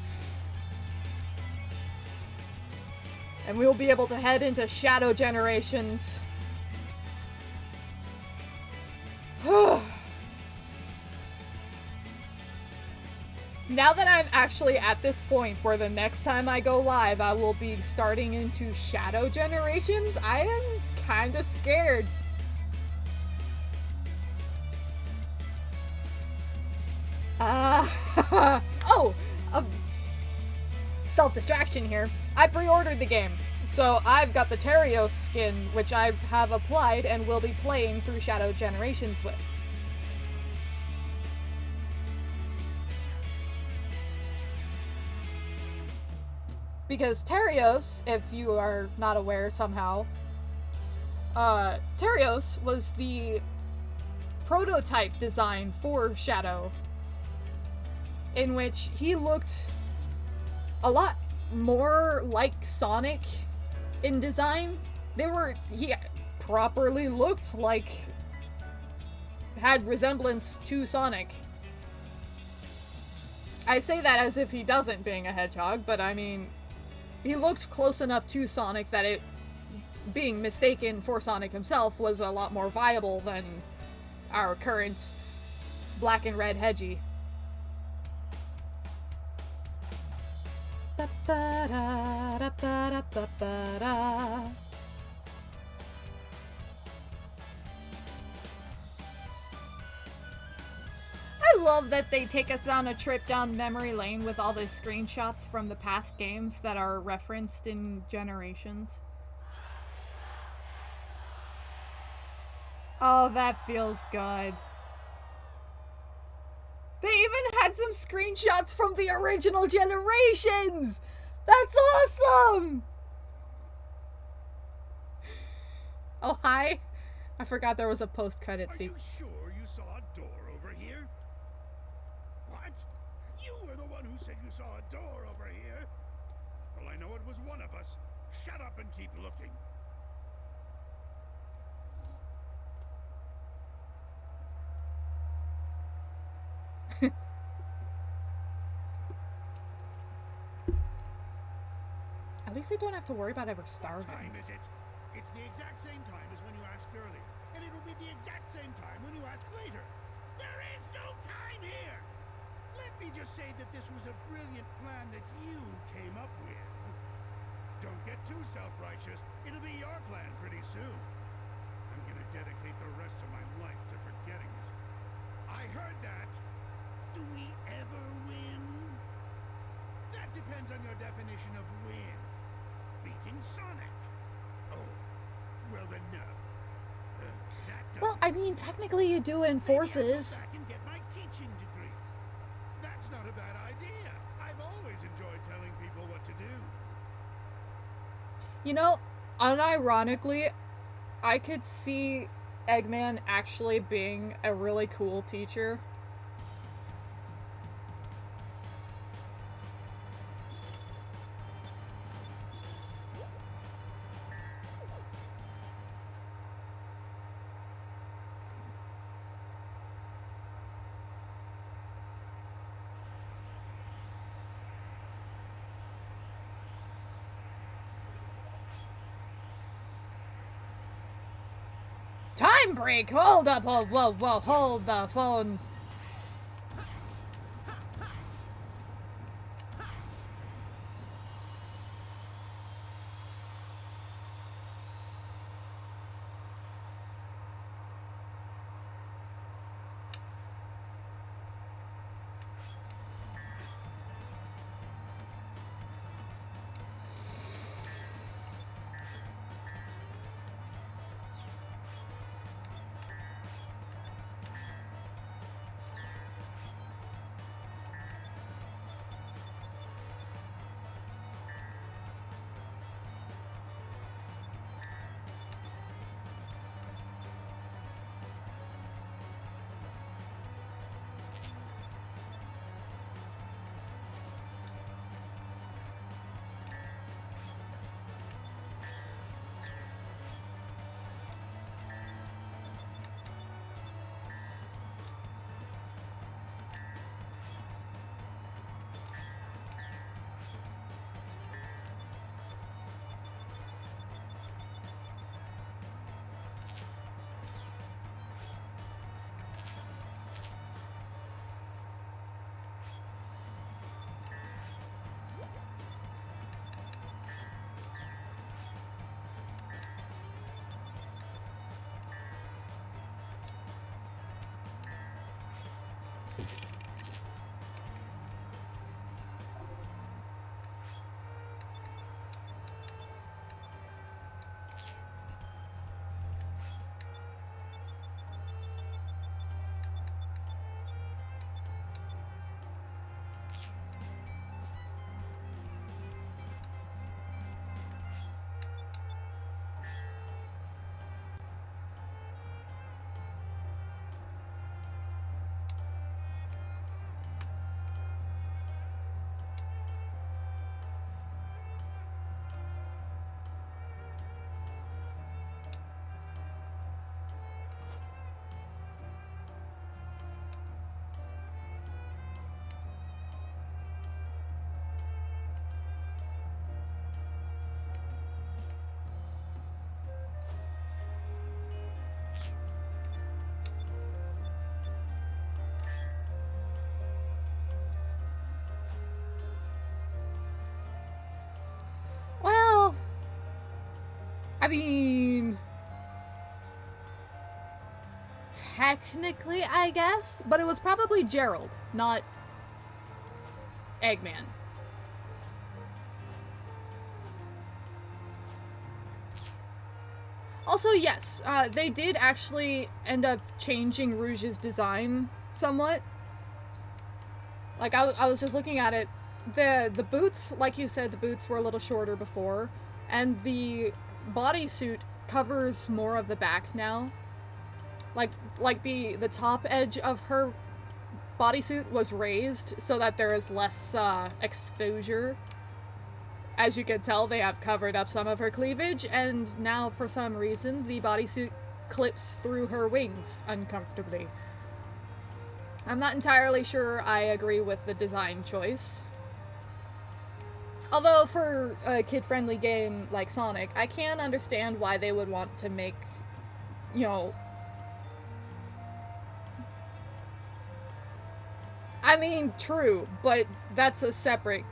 And we will be able to head into Shadow Generations. Now that I'm actually at this point where the next time I go live, I will be starting into Shadow Generations, I am kind of scared. Self-distraction here. I pre-ordered the game, so I've got the Terios skin, which I have applied and will be playing through Shadow Generations with. Because Terios, if you are not aware somehow, Terios was the prototype design for Shadow, in which he looked a lot more like Sonic in design. He properly looked like, had resemblance to Sonic. I say that as if he doesn't, being a hedgehog, but I mean, he looked close enough to Sonic that it being mistaken for Sonic himself was a lot more viable than our current black and red Hedgie. I love that they take us on a trip down memory lane with all the screenshots from the past games that are referenced in Generations. Oh, that feels good. They even had some screenshots from the original Generations! That's awesome! Oh, hi. I forgot there was a post-credit scene. Are you sure you saw a door over here? What? You were the one who said you saw a door over here? Well, I know it was one of us. Shut up and keep looking. At least they don't have to worry about ever What starving. time is it? It's the exact same time as when you asked earlier. And it'll be the exact same time when you ask later. There is no time here! Let me just say that this was a brilliant plan that you came up with. Don't get too self-righteous. It'll be your plan pretty soon. I'm gonna dedicate the rest of my life to forgetting it. I heard that. Do we ever win? That depends on your definition of win. Beating Sonic. Oh, well then no. Well, I mean, technically you do in Forces. I can get my teaching degree. That's not a bad idea. I've always enjoyed telling people what to do. You know, unironically, I could see Eggman actually being a really cool teacher. Time break! Hold up! Whoa, whoa, whoa! Hold the phone! Well, I mean, technically, I guess, but it was probably Gerald, not Eggman. Also, yes, they did actually end up changing Rouge's design somewhat. Like, I was just looking at it. The boots, like you said, the boots were a little shorter before, and the bodysuit covers more of the back now. Like the top edge of her bodysuit was raised so that there is less exposure. As you can tell, they have covered up some of her cleavage, and now for some reason the bodysuit clips through her wings uncomfortably. I'm not entirely sure I agree with the design choice. Although for a kid-friendly game like Sonic, I can understand why they would want to make, you know... I mean, true, but that's a separate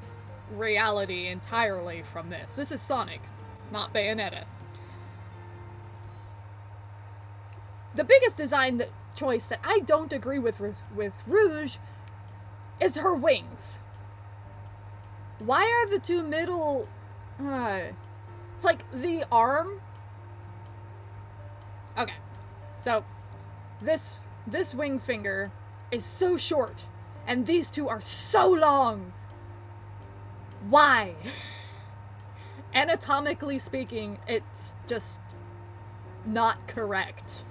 reality entirely from this. This is Sonic, not Bayonetta. The biggest design choice that I don't agree with Rouge is her wings. Why are the two middle... it's like the arm... Okay, so this wing finger is so short, and these two are so long. Why? anatomically speaking, it's just not correct.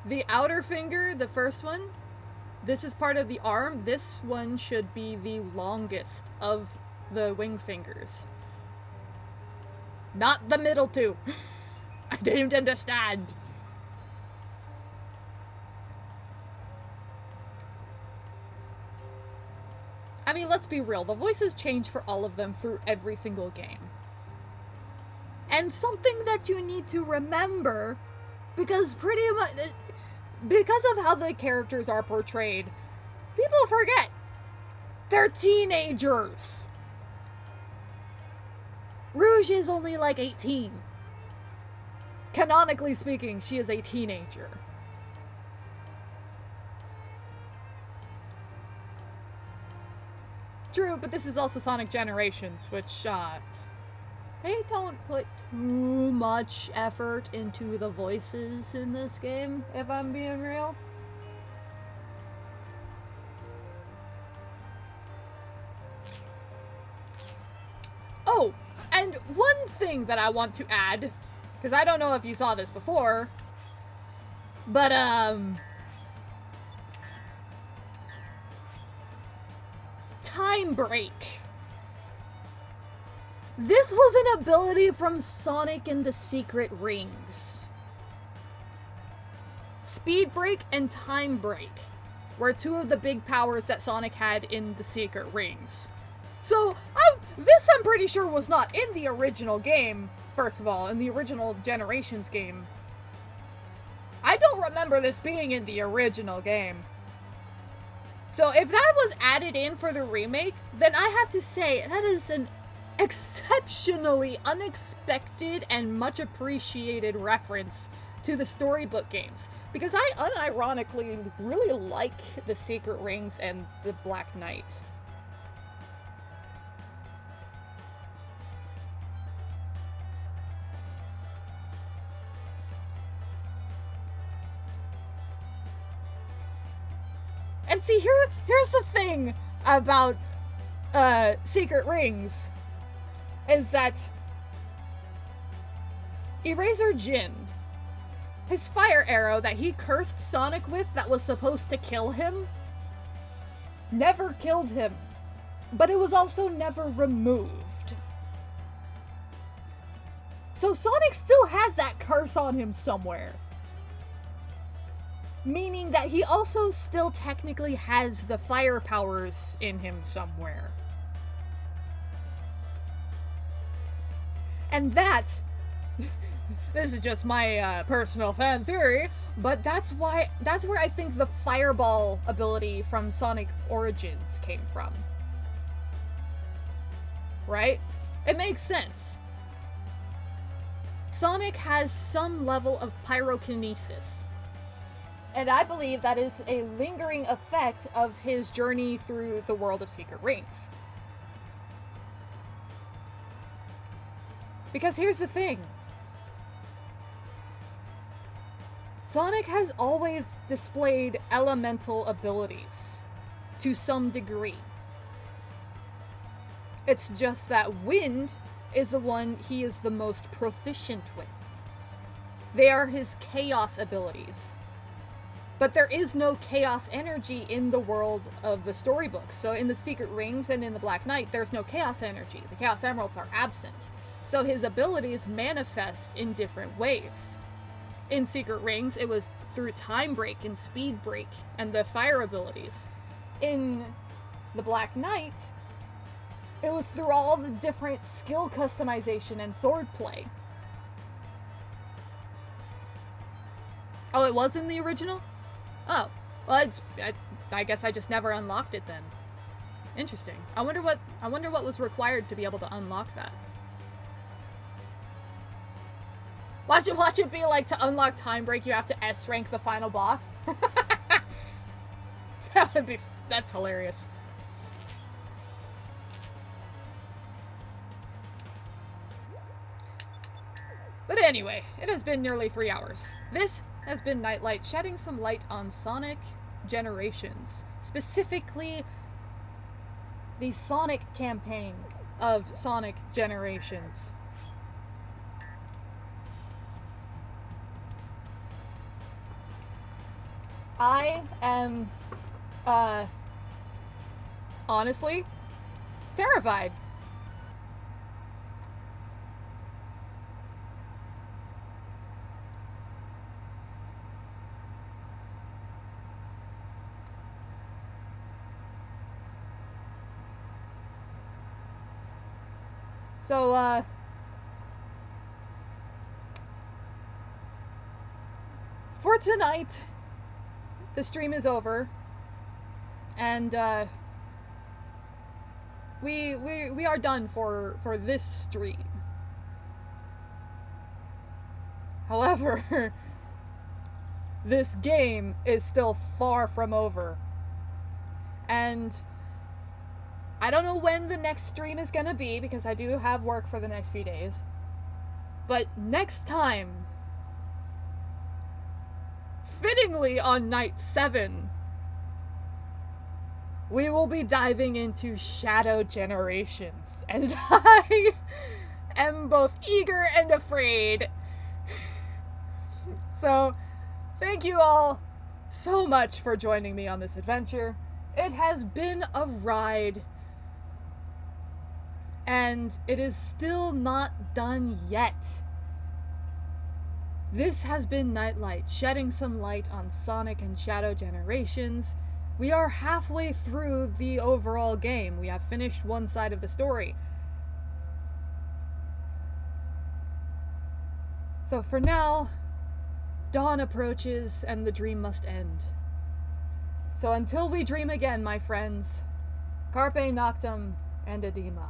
The outer finger, the first one, this is part of the arm. This one should be the longest of the wing fingers. Not the middle two. I didn't understand. I mean, let's be real. The voices change for all of them through every single game. And something that you need to remember, because pretty much, because of how the characters are portrayed, people forget. They're teenagers. Rouge is only like 18. Canonically speaking, she is a teenager. True, but this is also Sonic Generations, which, they don't put too much effort into the voices in this game, if I'm being real. Oh, and one thing that I want to add, because I don't know if you saw this before, but, Time Break. This was an ability from Sonic and the Secret Rings. Speed Break and Time Break were two of the big powers that Sonic had in the Secret Rings. So, this I'm pretty sure was not in the original game, first of all, in the original Generations game. I don't remember this being in the original game. So if that was added in for the remake, then I have to say that is an exceptionally unexpected and much appreciated reference to the storybook games. Because I unironically really like the Secret Rings and the Black Knight. And see, here's the thing about Secret Rings, is that Eraser Jin, his fire arrow that he cursed Sonic with that was supposed to kill him, never killed him, but it was also never removed. So Sonic still has that curse on him somewhere. Meaning that he also still technically has the fire powers in him somewhere. And that, this is just my personal fan theory, but that's where I think the fireball ability from Sonic Origins came from. Right? It makes sense. Sonic has some level of pyrokinesis. And I believe that is a lingering effect of his journey through the world of Secret Rings. Because here's the thing. Sonic has always displayed elemental abilities to some degree. It's just that wind is the one he is the most proficient with. They are his chaos abilities. But there is no chaos energy in the world of the storybooks. So in the Secret Rings and in the Black Knight, there's no chaos energy. The Chaos Emeralds are absent. So his abilities manifest in different ways. In Secret Rings, it was through Time Break and Speed Break and the fire abilities. In the Black Knight, it was through all the different skill customization and swordplay. Oh, it was in the original? Oh, well, I guess I just never unlocked it then. Interesting. I wonder what was required to be able to unlock that. Watch it be like, to unlock Time Break, you have to S rank the final boss. That's hilarious. But anyway, it has been nearly 3 hours. This has been Nightlight, shedding some light on Sonic Generations. Specifically, the Sonic campaign of Sonic Generations. I am, honestly, terrified. So, for tonight, the stream is over, and we are done for this stream. However, this game is still far from over, and I don't know when the next stream is gonna be because I do have work for the next few days. But next time, fittingly on night 7, we will be diving into Shadow Generations. And I am both eager and afraid. So, thank you all so much for joining me on this adventure. It has been a ride. And it is still not done yet. This has been Nightlight, shedding some light on Sonic and Shadow Generations. We are halfway through the overall game. We have finished one side of the story. So for now, dawn approaches and the dream must end. So until we dream again, my friends, Carpe Noctem and Edema.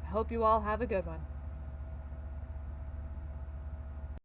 I hope you all have a good one.